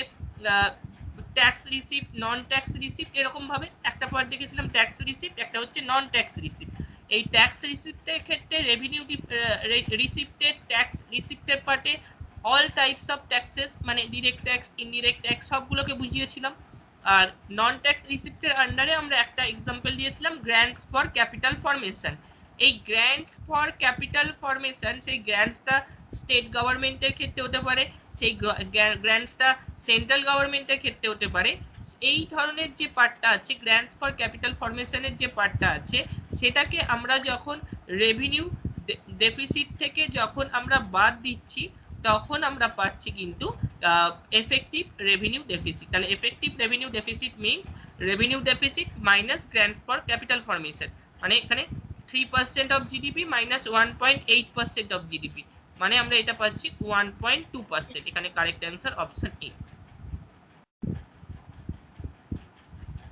ট্যাক্স রিসিপ্ট নন ট্যাক্স রিসিপ্ট, এরকম ভাবে একটা পার্ট দেখেছিলাম ট্যাক্স রিসিপ্ট, একটা হচ্ছে নন ট্যাক্স রিসিপ্ট। এই ট্যাক্স রিসিপ্টের ক্ষেত্রে রেভিনিউ রিসিপ্টের ট্যাক্স রিসিপ্টের পার্টে অল টাইপস অফ ট্যাক্সেস মানে ডিরেক্ট ট্যাক্স ইনডিরেক্ট ট্যাক্স সবগুলোকে বুঝিয়েছিলাম। আর নন ট্যাক্স রিসিপ্টের আন্ডারে আমরা একটা এক্সাম্পল দিয়েছিলাম গ্র্যান্টস ফর ক্যাপিটাল ফরমেশন। এই গ্র্যান্টস ফর ক্যাপিটাল ফরমেশন সেই গ্র্যান্টসটা স্টেট গভর্নমেন্টের ক্ষেত্রে হতে পারে, সেই গ্র্যান্টসটা সেন্ট্রাল গভর্নমেন্টের ক্ষেত্রে হতে পারে। এই ধরনের যে পার্টটা আছে গ্র্যান্টস ফর ক্যাপিটাল ফরমেশনের যে পার্টটা আছে সেটাকে আমরা যখন রেভিনিউ ডেফিসিট থেকে যখন আমরা বাদ দিচ্ছি তখন আমরা পাচ্ছি কিন্তু এফেক্টিভ রেভিনিউ ডেফিসিট। তাহলে effective revenue deficit means revenue deficit minus grants for capital formation, মানে এখানে 3% of GDP minus 1.8% of GDP, মানে আমরা এটা পাচ্ছি 1.2%। এখানে কারেক্ট অ্যান্সার অপশন এ।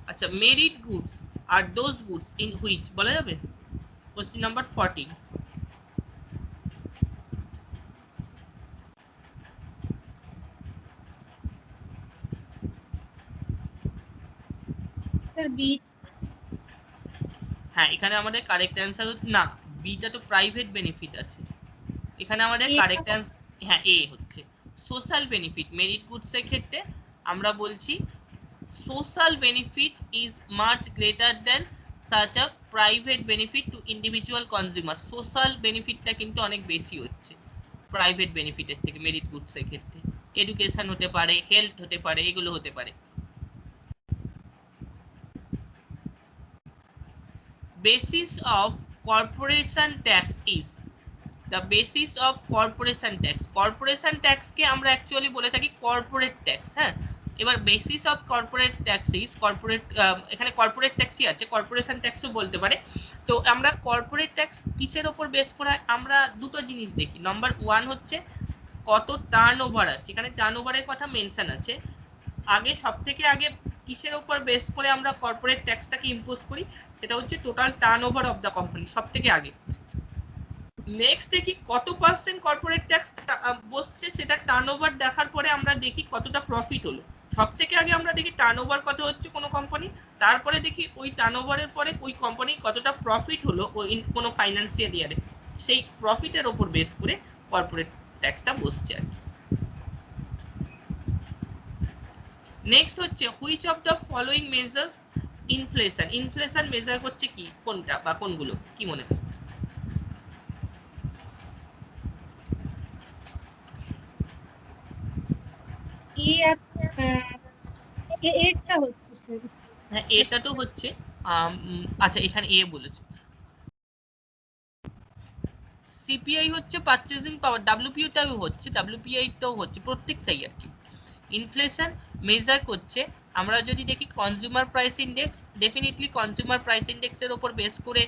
আচ্ছা, merit goods are those goods in which বলা যাবে, কোশ্চেন নাম্বার 14। হ্যাঁ, এখানে আমাদের কারেক্ট অ্যান্সার না, বিটা তো প্রাইভেট বেনিফিট আছে, এখানে আমাদের কারেক্ট অ্যান্সার হ্যাঁ এ হচ্ছে সোশ্যাল বেনিফিট। মেরিট গুডস এর ক্ষেত্রে আমরা বলছি social benefit is much greater than such a private benefit to individual consumer. সোশ্যাল বেনিফিটটা কিন্তু অনেক বেশি হচ্ছে প্রাইভেট বেনিফিটের থেকে মেরিট গুডস এর ক্ষেত্রে। এডুকেশন হতে পারে, হেলথ হতে পারে, এগুলো হতে পারে। basis of corporation tax is, the basis of corporation tax, corporation tax কে আমরা অ্যাকচুয়ালি বলে থাকি কর্পোরেট ট্যাক্স। হ্যাঁ, এবার basis of corporate taxis, corporate এখানে কর্পোরেট ট্যাক্সই আছে, কর্পোরেশন ট্যাক্সও বলতে পারে। তো আমরা কর্পোরেট ট্যাক্স কিসের ওপর বেস করা হয়, আমরা দুটো জিনিস দেখি। নাম্বার ওয়ান হচ্ছে কত টার্নওভার আছে, এখানে টার্নওভারের কথা মেনশন আছে। আগে সব থেকে আগে কিসের উপর বেস করে আমরা কর্পোরেট ট্যাক্সটাকে ইম্পোজ করি, সেটা হচ্ছে total turnover of the company, সব থেকে আগে। নেক্সট দেখি কত পার্সেন্ট কর্পোরেট ট্যাক্স বসছে, সেটা টার্নওভার দেখার পরে আমরা দেখি কতটা প্রফিট হলো। সব থেকে আগে আমরা দেখি টার্নওভার কত হচ্ছে কোনো কোম্পানি, তারপরে দেখি ওই টার্নওভারের পরে ওই কোম্পানি কতটা প্রফিট হলো ওই কোনো ফাইন্যান্সিয়াল ইয়ারে, সেই প্রফিটের ওপর বেস করে কর্পোরেট ট্যাক্সটা বসছে আর কি। নেক্সট হচ্ছে which of the following measures inflation, inflation measure করছে কি, কোনটা বা কোনগুলো, কি মনে হয়? এটা হচ্ছে স্যার। হ্যাঁ এটা তো হচ্ছে, আচ্ছা এখানে এ বলেছে। সিপিআই হচ্ছে পারচেজিং পাওয়ার, ডাব্লিউপিওটাও হচ্ছে, ডাব্লিউপিআইটাও হচ্ছে, প্রত্যেকটাই আর কি। ইনফ্লেশন মেজার করছে, আমরা যদি দেখি consumer price index, definitely consumer price ইন্ডেক্সের উপর বেস করে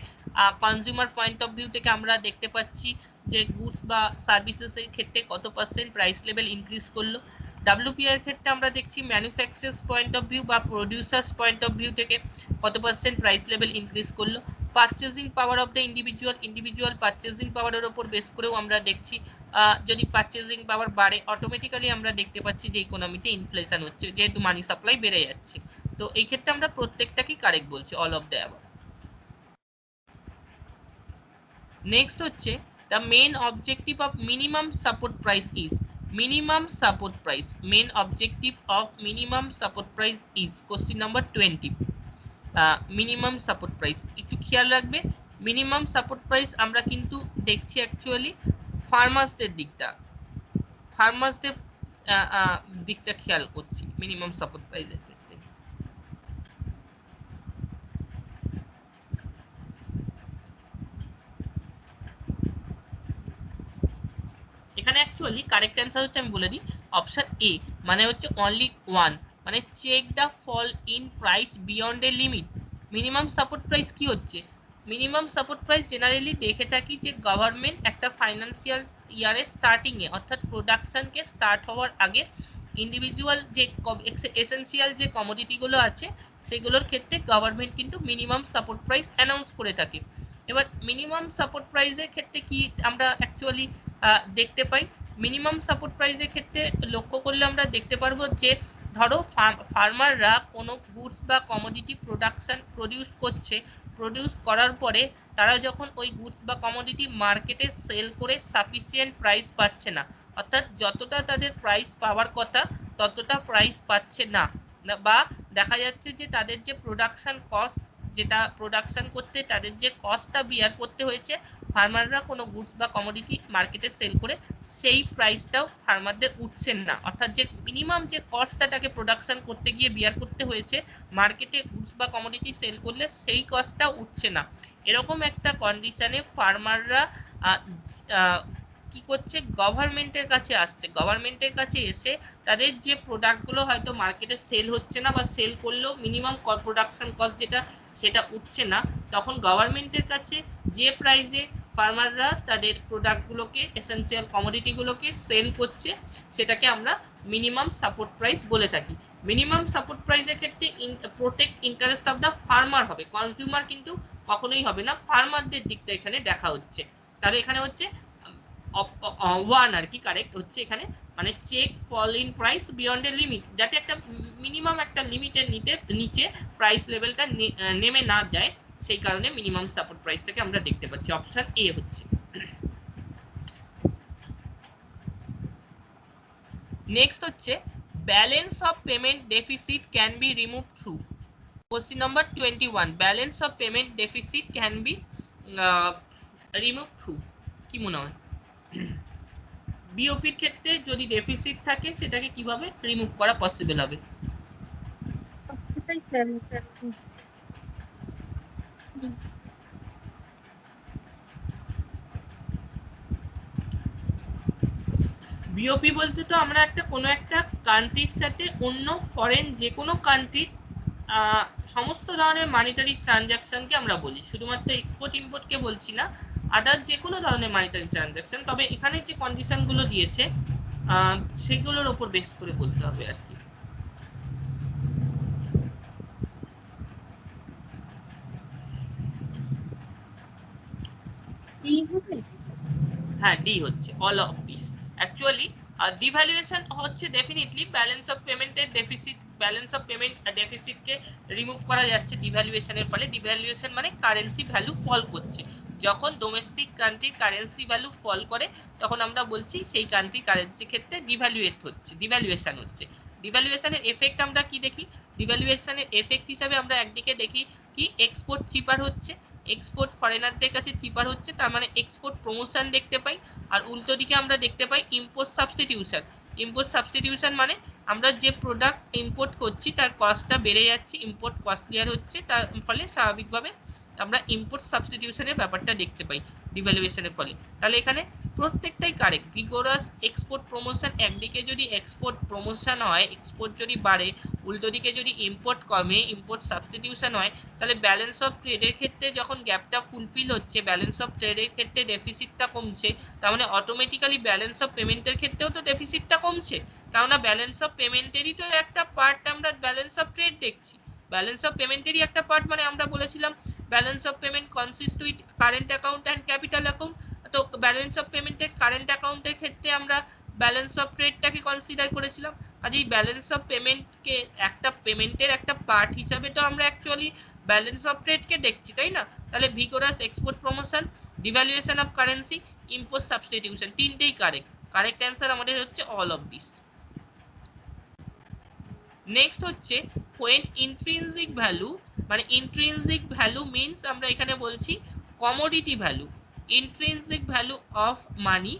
কনজিউমার পয়েন্ট অফ ভিউ থেকে আমরা দেখতে পাচ্ছি যে গুডস বা সার্ভিসেসের ক্ষেত্রে কত পার্সেন্ট প্রাইস লেভেল ইনক্রিজ করলো। ডাব্লিউপিআই এর ক্ষেত্রে আমরা দেখছি ম্যানুফ্যাকচারার্স পয়েন্ট অফ ভিউ বা প্রডিউসার্স পয়েন্ট অফ ভিউ থেকে কত পার্সেন্ট প্রাইস লেভেল ইনক্রিজ করলো। Purchasing power of the individual purchasing পাওয়ারের উপর বেস করেও আমরা দেখছি যদি পারচেজিং পাওয়ার বাড়ে অটোমেটিক্যালি আমরা দেখতে পাচ্ছি যে ইকোনমিতে ইনফ্লেশন হচ্ছে, যেহেতু মানি সাপ্লাই বেড়ে যাচ্ছে। তো এই ক্ষেত্রে আমরা প্রত্যেকটাকেই কারেক্ট বলছি, all of the above. Next হচ্ছে the main objective of minimum support price is, minimum support price, main objective of minimum support price is, question number 20। Minimum support price একটু খেয়াল রাখবে, মিনিমাম সাপোর্ট প্রাইস আমরা কিন্তু দেখছি অ্যাকচুয়ালি ফার্মার্সদের দিকটা, ফার্মার্সদের দিকটা খেয়াল করছি মিনিমাম সাপোর্ট প্রাইসের ক্ষেত্রে। এখানে অ্যাকচুয়ালি কারেক্ট অ্যান্সার হচ্ছে, আমি বলে দিই, অপশন এ, মানে হচ্ছে অনলি ওয়ান, মানে check the fall in price beyond a limit. Minimum support price কি হচ্ছে, মিনিমাম সাপোর্ট প্রাইস জেনারেলি দেখে থাকি যে গভর্নমেন্ট একটা ফাইন্যান্সিয়াল ইয়ারের স্টার্টিং এ, অর্থাৎ প্রোডাকশনকে স্টার্ট হওয়ার আগে ইন্ডিভিজুয়াল যে এসেন্সিয়াল যে কমোডিটিগুলো আছে সেগুলোর ক্ষেত্রে গভর্নমেন্ট কিন্তু মিনিমাম সাপোর্ট প্রাইস অ্যানাউন্স করে থাকে। এবার মিনিমাম সাপোর্ট প্রাইসের ক্ষেত্রে কি আমরা অ্যাকচুয়ালি দেখতে পাই, মিনিমাম সাপোর্ট প্রাইসের ক্ষেত্রে লক্ষ্য করলে আমরা দেখতে পারবো যে ধরো ফার্মাররা কোনো গুডস বা কমোডিটি প্রডিউস করছে, প্রডিউস করার পরে তারা যখন ওই গুডস বা কমোডিটি মার্কেটে সেল করে সাফিসিয়েন্ট প্রাইস পাচ্ছে না, অর্থাৎ যতটা তাদের প্রাইস পাওয়ার কথা ততটা প্রাইস পাচ্ছে না, বা দেখা যাচ্ছে যে তাদের যে প্রোডাকশন কস্ট, যেটা প্রোডাকশন করতে তাদের যে কস্টটা বিয়ার করতে হয়েছে ফার্মাররা কোনো গুডস বা কমোডিটি মার্কেটে সেল করে, সেই প্রাইসটাও ফার্মারদের উঠছে না, অর্থাৎ যে মিনিমাম যে কস্টটাকে প্রোডাকশন করতে গিয়ে বিয়ার করতে হয়েছে মার্কেটে গুডস বা কমোডিটি সেল করলে সেই কস্টটা উঠছে না। এরকম একটা কন্ডিশনে ফার্মাররা কি করছে, গভর্নমেন্টের কাছে আসছে, গভর্নমেন্টের কাছে এসে তাদের যে প্রোডাক্টগুলো হয়তো মার্কেটে সেল হচ্ছে না বা সেল করলেও মিনিমাম প্রোডাকশন কস্ট যেটা সেটা উঠছে না, তখন গভর্নমেন্টের কাছে যে প্রাইসে ফার্মাররা তাদের প্রোডাক্টগুলোকে এসেন্সিয়াল কমোডিটিগুলোকে সেল করছে সেটাকে আমরা মিনিমাম সাপোর্ট প্রাইস বলে থাকি। মিনিমাম সাপোর্ট প্রাইসের ক্ষেত্রে protect interest of the farmer হবে, কনজিউমার কিন্তু কখনোই হবে না, ফার্মারদের দিকটা এখানে দেখা হচ্ছে। তাহলে এখানে হচ্ছে ওয়ান আর কি কারেক্ট হচ্ছে এখানে, মানে check fall in price beyond a limit, যাতে একটা মিনিমাম একটা লিমিটের নিচে প্রাইস লেভেলটা নেমে না যায়, সেই কারণে মিনিমাম সাপোর্ট প্রাইসটাকে আমরা দেখতে পাচ্ছি, অপশন এ হচ্ছে। নেক্সট হচ্ছে balance of payment deficit can be remove through, question number 21, balance of payment deficit can be remove through, কি মনে হয় বিওপির ক্ষেত্রে যদি ডেফিসিট থাকে সেটাকে কিভাবে রিমুভ করা পসিবল হবে? সেটাই স্যার। বিওপি বলতে তো আমরা কোনো একটা কান্ট্রির সাথে অন্য ফরেন যে কোনো কান্ট্রির সমস্ত ধরনের মানিটারি ট্রানজাকশনকে আমরা বলি, শুধুমাত্র এক্সপোর্ট ইম্পোর্টকে বলছি না, আদার যে কোনো ধরনের মানিটারি ট্রানজাকশন। তবে এখানে যে কন্ডিশনগুলো দিয়েছে সেগুলোর উপর বেস করে বলতে হবে আর কি। হ্যাঁ, ডি হচ্ছে all of this. Actually devaluation হচ্ছে ডেফিনেটলি ব্যালেন্স অফ পেমেন্টের ডেফিসিট, ব্যালেন্স অফ পেমেন্ট ডেফিসিটকে রিমুভ করা যাচ্ছে ডিভ্যালুয়েশনের ফলে। ডিভ্যালুয়েশন মানে কারেন্সি ভ্যালু ফল করছে। যখন ডোমেস্টিক কান্ট্রির কারেন্সি ভ্যালু ফল করে তখন আমরা বলছি সেই কান্ট্রি কারেন্সি ক্ষেত্রে ডিভ্যালুয়েট হচ্ছে, ডিভ্যালুয়েশন হচ্ছে। ডিভ্যালুয়েশনের এফেক্ট আমরা কি দেখি? ডিভ্যালুয়েশনের এফেক্ট হিসাবে আমরা একদিকে দেখি কি এক্সপোর্ট চিপার হচ্ছে, এক্সপোর্ট ফরেনারদের কাছে চিপার হচ্ছে, তার মানে এক্সপোর্ট প্রমোশন দেখতে পাই। আর উল্টো দিকে আমরা দেখতে পাই ইম্পোর্ট সাবস্টিটিউশন। ইম্পোর্ট সাবস্টিটিউশন মানে আমরা যে প্রোডাক্ট ইম্পোর্ট করছি তার কস্টটা বেড়ে যাচ্ছে, ইম্পোর্ট কস্টলিয়ার হচ্ছে, তার ফলে স্বাভাবিকভাবে আমরা ইম্পোর্ট সাবস্টিটিউশনের ব্যাপারটা দেখতে পাই ডিভ্যালুয়েশনের ফলে। তাহলে এখানে প্রত্যেকটাই কারেক্ট। ভিগোরাস এক্সপোর্ট প্রমোশন, একদিকে যদি এক্সপোর্ট প্রমোশন হয়, এক্সপোর্ট যদি বাড়ে, উল্টো দিকে যদি ইম্পোর্ট কমে, ইম্পোর্ট সাবস্টিটিউশন হয়, তাহলে ব্যালেন্স অফ ট্রেডের ক্ষেত্রে যখন গ্যাপটা ফুলফিল হচ্ছে, ব্যালেন্স অফ ট্রেডের ক্ষেত্রে ডেফিসিটটা কমছে, তার মানে অটোমেটিক্যালি ব্যালেন্স অফ পেমেন্টের ক্ষেত্রেও তো ডেফিসিটটা কমছে। কেননা ব্যালেন্স অফ পেমেন্টেরই তো একটা পার্ট আমরা ব্যালেন্স অফ ট্রেড দেখছি। ব্যালেন্স অফ পেমেন্টেরই একটা পার্ট, মানে আমরা বলেছিলাম balance of payment consist with current account and capital account. তো ব্যালেন্স অফ পেমেন্টের কারেন্ট অ্যাকাউন্টের ক্ষেত্রে আমরা ব্যালেন্স অফ ট্রেডটাকে কনসিডার করেছিলাম। কাজেই ব্যালেন্স অফ পেমেন্টকে একটা পেমেন্টের একটা পার্ট হিসাবে তো আমরা অ্যাকচুয়ালি ব্যালেন্স অফ ট্রেডকে দেখছি, তাই না? তাহলে vigorous export promotion, devaluation of currency, import substitution, তিনটেই কারেক্ট। কারেক্ট অ্যান্সার আমাদের হচ্ছে অল অফ দিস। নেক্সট হচ্ছে when intrinsic value, মানে intrinsic value means আমরা এখানে বলছি commodity value, intrinsic value of money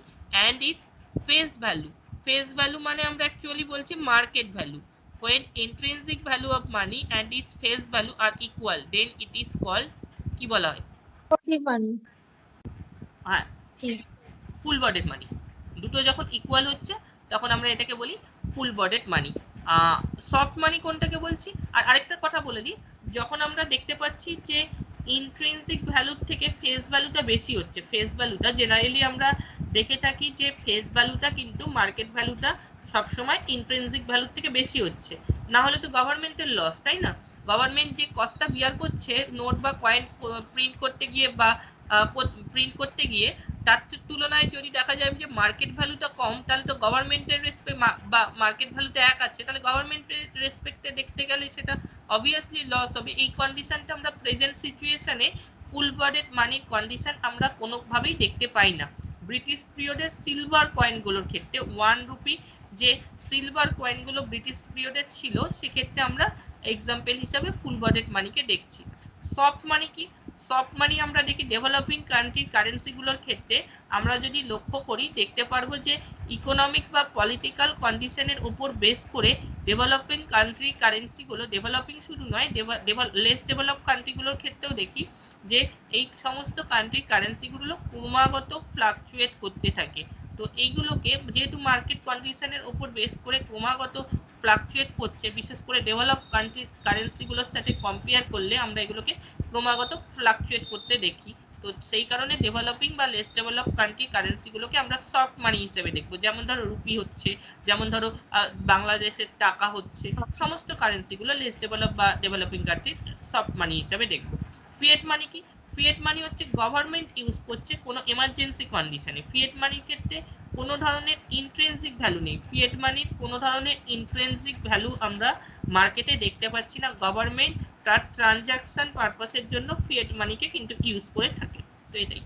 and its face value. face value মানে আমরা অ্যাকচুয়ালি বলছি market value. when intrinsic value of money and its face value are equal then it is called কি বলা হয়? হ্যাঁ, ফুল বডেড মানি। দুটো যখন ইকুয়াল হচ্ছে তখন আমরা এটাকে বলি ফুল বডেড মানি। সফট মানি কোনটাকে বলছি? আর আরেকটা কথা বলে দিই, যখন আমরা দেখতে পাচ্ছি যে ইন্ট্রিনসিক ভ্যালুর থেকে ফেস ভ্যালুটা বেশি হচ্ছে, ফেস ভ্যালুটা জেনারেলি আমরা দেখে থাকি যে ফেস ভ্যালুটা কিন্তু মার্কেট ভ্যালুটা সবসময় ইন্ট্রিনসিক ভ্যালুর থেকে বেশি হচ্ছে, না হলে তো গভর্নমেন্টের লস, তাই না? গভর্নমেন্ট যে কস্টটা বিয়ার করছে নোট বা কয়েন প্রিন্ট করতে গিয়ে বা প্রিন্ট করতে গিয়ে, তার তুলনায় যদি দেখা যায় যে মার্কেট ভ্যালুটা কম, তাহলে তো গভর্নমেন্টের রেসপেক্ট বা মার্কেট ভ্যালুটা এক আছে, তাহলে গভর্নমেন্টের রেসপেক্টে দেখতে গেলে সেটা অবভিয়াসলি লস হবে। এই কন্ডিশনটা আমরা প্রেজেন্ট সিচুয়েশনে ফুল বডেড মানির কন্ডিশন আমরা কোনোভাবেই দেখতে পাই না। ব্রিটিশ পিরিয়ডের সিলভার কয়েনগুলোর ক্ষেত্রে 1 রুপি যে সিলভার কয়েনগুলো ব্রিটিশ পিরিয়ডের ছিল, সেক্ষেত্রে আমরা এক্সাম্পল হিসাবে ফুল বডেড মানিকে দেখছি। সফট মানি কি? সফট মানি আমরা দেখি ডেভেলপিং কান্ট্রির কারেন্সিগুলোর ক্ষেত্রে আমরা যদি লক্ষ্য করি দেখতে পারবো যে ইকোনমিক বা পলিটিক্যাল কন্ডিশনের উপর বেস করে ডেভেলপিং কান্ট্রির কারেন্সিগুলো, ডেভেলপিং শুধু নয়, লেস ডেভেলপ কান্ট্রিগুলোর ক্ষেত্রেও দেখি যে এই সমস্ত কান্ট্রির কারেন্সিগুলো ক্রমাগত ফ্লাকচুয়েট করতে থাকে। তো এইগুলোকে যেহেতু মার্কেট কন্ডিশনের উপর বেস করে ক্রমাগত ফ্লাকচুয়েট করছে, বিশেষ করে ডেভেলপ কান্ট্রি কারেন্সিগুলোর সাথে কম্পেয়ার করলে আমরা এগুলোকে ক্রমাগত ফ্লাকচুয়েট করতে দেখি। তো সেই কারণে ডেভেলপিং বা লেস ডেভেলপ কান্ট্রি কারেন্সিগুলোকে আমরা সফট মানি হিসেবে দেখবো। যেমন ধরো রুপি হচ্ছে, যেমন ধরো বাংলাদেশের টাকা হচ্ছে, সমস্ত কারেন্সিগুলো লেস ডেভেলপ বা ডেভেলপিং কান্ট্রির সফট মানি হিসেবে দেখবো। ফিয়েট মানি কি? ফিয়েট মানি হচ্ছে গভর্নমেন্ট ইউজ করছে কোনো এমার্জেন্সি কন্ডিশনে। ফিয়েট মানির ক্ষেত্রে কোনো ধরনের ইন্ট্রিনসিক ভ্যালু নেই, ফিয়েট মানির কোনো ধরনের ইন্ট্রিনসিক ভ্যালু আমরা মার্কেটে দেখতে পাচ্ছি না। গভর্নমেন্ট তার ট্রানজাকশন পারপাসের জন্য ফিয়েট মানিকে কিন্তু ইউজ করে থাকে। তো এটাই।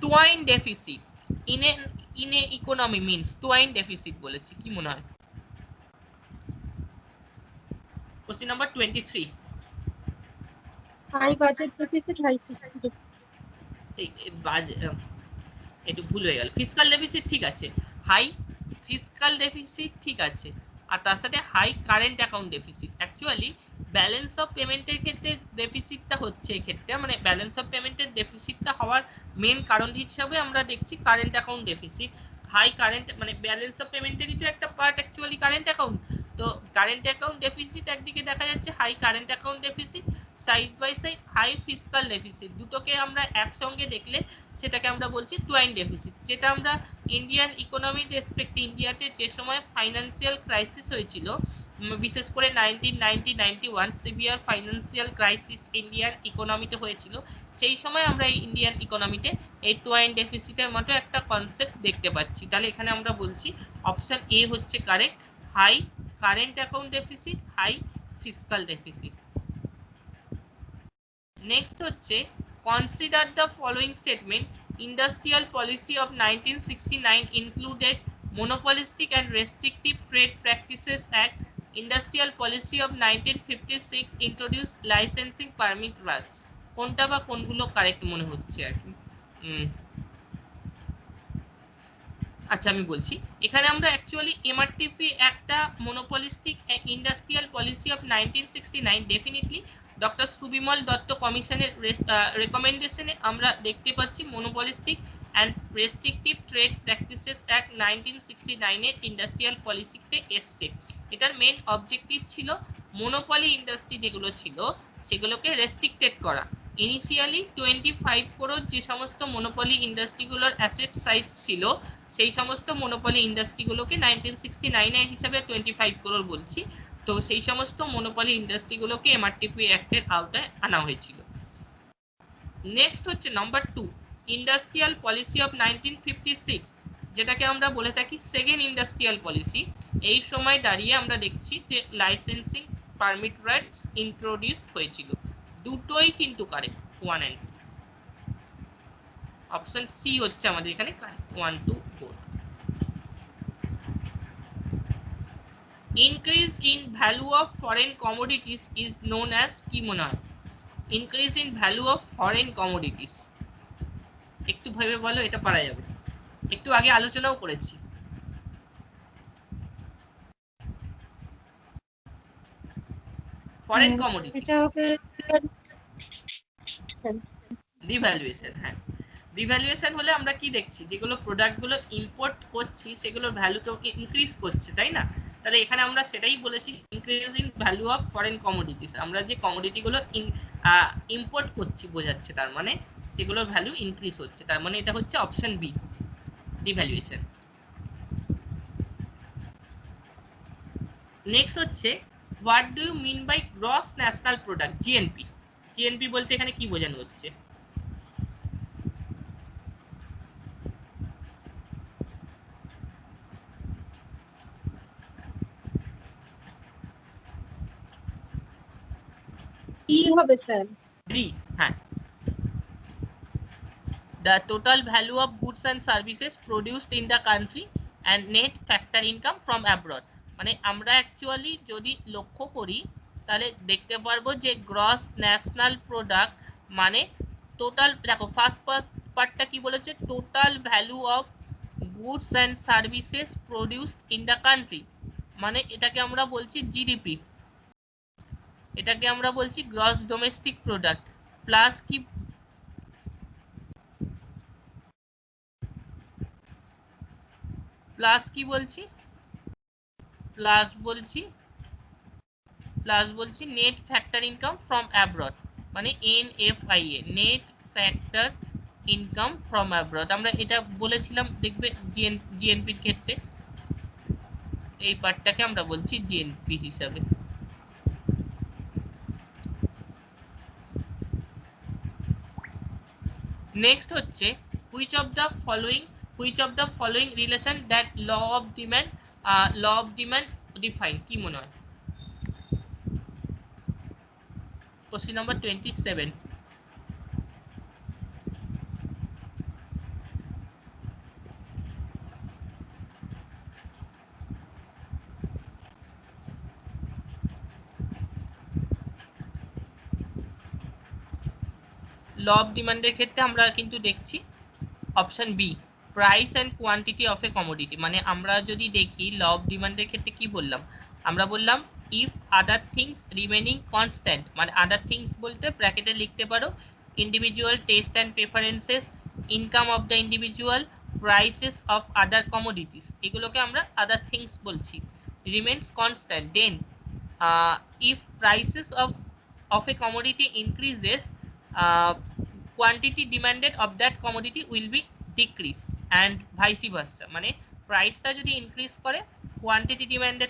Twin deficit in a economy means, twin deficit বলেছি, কি মনে হয়? Question number 23। High budget deficit, high fiscal deficit. একটু ভুল হয়ে গেল। ফিসকাল ডেফিসিট ঠিক আছে, হাই ফিসকাল ডেফিসিট ঠিক আছে, আর তার সাথে high current account deficit. Actually balance of পেমেন্টের ক্ষেত্রে ডেফিসিটটা হচ্ছে এক্ষেত্রে, মানে ব্যালেন্স অফ পেমেন্টের ডেফিসিটটা হওয়ার মেন কারণ হিসাবে আমরা দেখছি current account deficit. High current মানে ব্যালেন্স অফ পেমেন্টেরই তো একটা পার্ট অ্যাকচুয়ালি কারেন্ট অ্যাকাউন্ট। তো কারেন্ট অ্যাকাউন্ট ডেফিসিট একদিকে দেখা যাচ্ছে high current account deficit, side by side high fiscal deficit, দুটোকে আমরা একসঙ্গে দেখলে সেটাকে আমরা বলছি টুয়াইন ডেফিসিট। যেটা আমরা ইন্ডিয়ান ইকোনমির রেসপেক্টে ইন্ডিয়াতে যে সময় ফাইন্যান্সিয়াল ক্রাইসিস হয়েছিল, বিশেষ করে 1990-91 সিভিয়ার ফাইন্যান্সিয়াল ক্রাইসিস ইন্ডিয়ান ইকোনমিতে হয়েছিল, সেই সময় আমরা এই ইন্ডিয়ান ইকোনমিতে এই টুয়াইন ডেফিসিটের মতো একটা কনসেপ্ট দেখতে পাচ্ছি। তাহলে এখানে আমরা বলছি অপশন এ হচ্ছে correct, high current account deficit, high fiscal deficit. Next হচ্ছে consider the following statement, industrial policy of 1969 included monopolistic and restrictive trade practices act. Industrial policy of 1956 introduced licensing permit rules. কোনটা বা কোনগুলো কারেক্ট মনে হচ্ছে আর কি? আচ্ছা আমি বলছি, এখানে আমরা অ্যাকচুয়ালি এমআরটিপি একটা monopolistic industrial policy of 1969 definitely doctor Subimal Dutta কমিশনের রেকমেন্ডেশনে আমরা দেখতে পাচ্ছি monopolistic and restrictive trade practices act 1969 এর ইন্ডাস্ট্রিয়াল পলিসিতে এসছে। এটার মেন অবজেক্টিভ ছিল মনোপলি ইন্ডাস্ট্রি যেগুলো ছিল সেগুলোকে রেস্ট্রিক্টেড করা। ইনিশিয়ালি 25 করোড় যে সমস্ত মনোপলি ইন্ডাস্ট্রিগুলোর অ্যাসেট সাইজ ছিল, সেই সমস্ত মনোপলি ইন্ডাস্ট্রিগুলোকে 1969 এর হিসাবে 25 করোড় বলছি, তো সেই সমস্ত মনোপলি ইন্ডাস্ট্রিগুলোকে এমআরটিপি অ্যাক্টের আওতায় আনা হয়েছিল। নেক্সট হচ্ছে নাম্বার 2, ইন্ডাস্ট্রিয়াল পলিসি অফ 1956, যেটাকে আমরা বলে থাকি সেকেন্ড ইন্ডাস্ট্রিয়াল পলিসি। এই সময় দাঁড়িয়ে আমরা দেখছি যে লাইসেন্সিং পারমিট রাইটস ইন্ট্রোডিউসড হয়েছিল। দুটোই কিন্তু কারেক্ট, 1 and 2। অপশন সি হচ্ছে আমাদের এখানে 1, 2, 4। Increase in value of foreign commodities is known as, কি মনে হয়? Increase in value of foreign commodities, একটু ভেবে বলো, এটা পারা যাবে। একটু আগে আলোচনাও করেছি। ফরেন কমোডিটিস, এটা হবে ডিভ্যালুয়েশন। হ্যাঁ, ডিভ্যালুয়েশন হলে আমরা কি দেখছি, যেগুলো প্রোডাক্টগুলো ইম্পোর্ট করছি সেগুলোর ভ্যালু তো ইনক্রিজ করছে, তাই না? তাহলে এখানে আমরা সেটাই বলেছি, increase in value of foreign commodities. আমরা যে কমোডিটিগুলো ইম্পোর্ট করছি বোঝাচ্ছে, তার মানে সেগুলোর ভ্যালু ইনক্রিজ হচ্ছে, তার মানে এটা হচ্ছে অপশন বি, ডিভ্যালুয়েশন। নেক্সট হচ্ছে what do you mean by gross national product, GNP. GNP বলতে এখানে কি বোঝানো হচ্ছে? কি হবে স্যার? ডি, হ্যাঁ, the total value of goods and services produced in the country and net factor income from abroad। মানে আমরা অ্যাকচুয়ালি যদি লক্ষ্য করি তাহলে দেখতে পারবো যে গ্রস ন্যাশনাল প্রোডাক্ট মানে টোটাল, দেখো ফার্স্ট পার্টটা কি বলেছে, total value of goods and services produced in the country, মানে এটাকে আমরা বলছি জিডিপি, এটাকে আমরা বলছি গ্রস ডোমেস্টিক প্রোডাক্ট, প্লাস কি প্লাস কি বলছি, প্লাস বলছি net factor income from abroad, মানে NFIA, net factor income from abroad. আমরা এটা বলেছিলাম, দেখবে জিএনপির ক্ষেত্রে এই পার্টটাকে আমরা বলছি জিএনপি হিসাবে। নেক্সট হচ্ছে which of the following relation that law of demand define, কি মনে হয়? Question number 27। ল অফ ডিমান্ডের ক্ষেত্রে আমরা কিন্তু দেখছি option B, price and quantity of a commodity, মানে আমরা যদি দেখি ল অফ ডিমান্ডের ক্ষেত্রে কি বললাম, আমরা বললাম if other things remaining constant, মানে আদার থিংস বলতে ব্র্যাকেটে লিখতে পারো individual taste and preferences, income of the individual, prices of other commodities, এগুলোকে আমরা আদার থিংস বলছি, remains constant, then if prices of a commodity increases, quantity demanded of that commodity will be decreased and vice versa, মানে প্রাইসটা যদি ইনক্রিজ করে কোয়ান্টিটি ডিমান্ডেড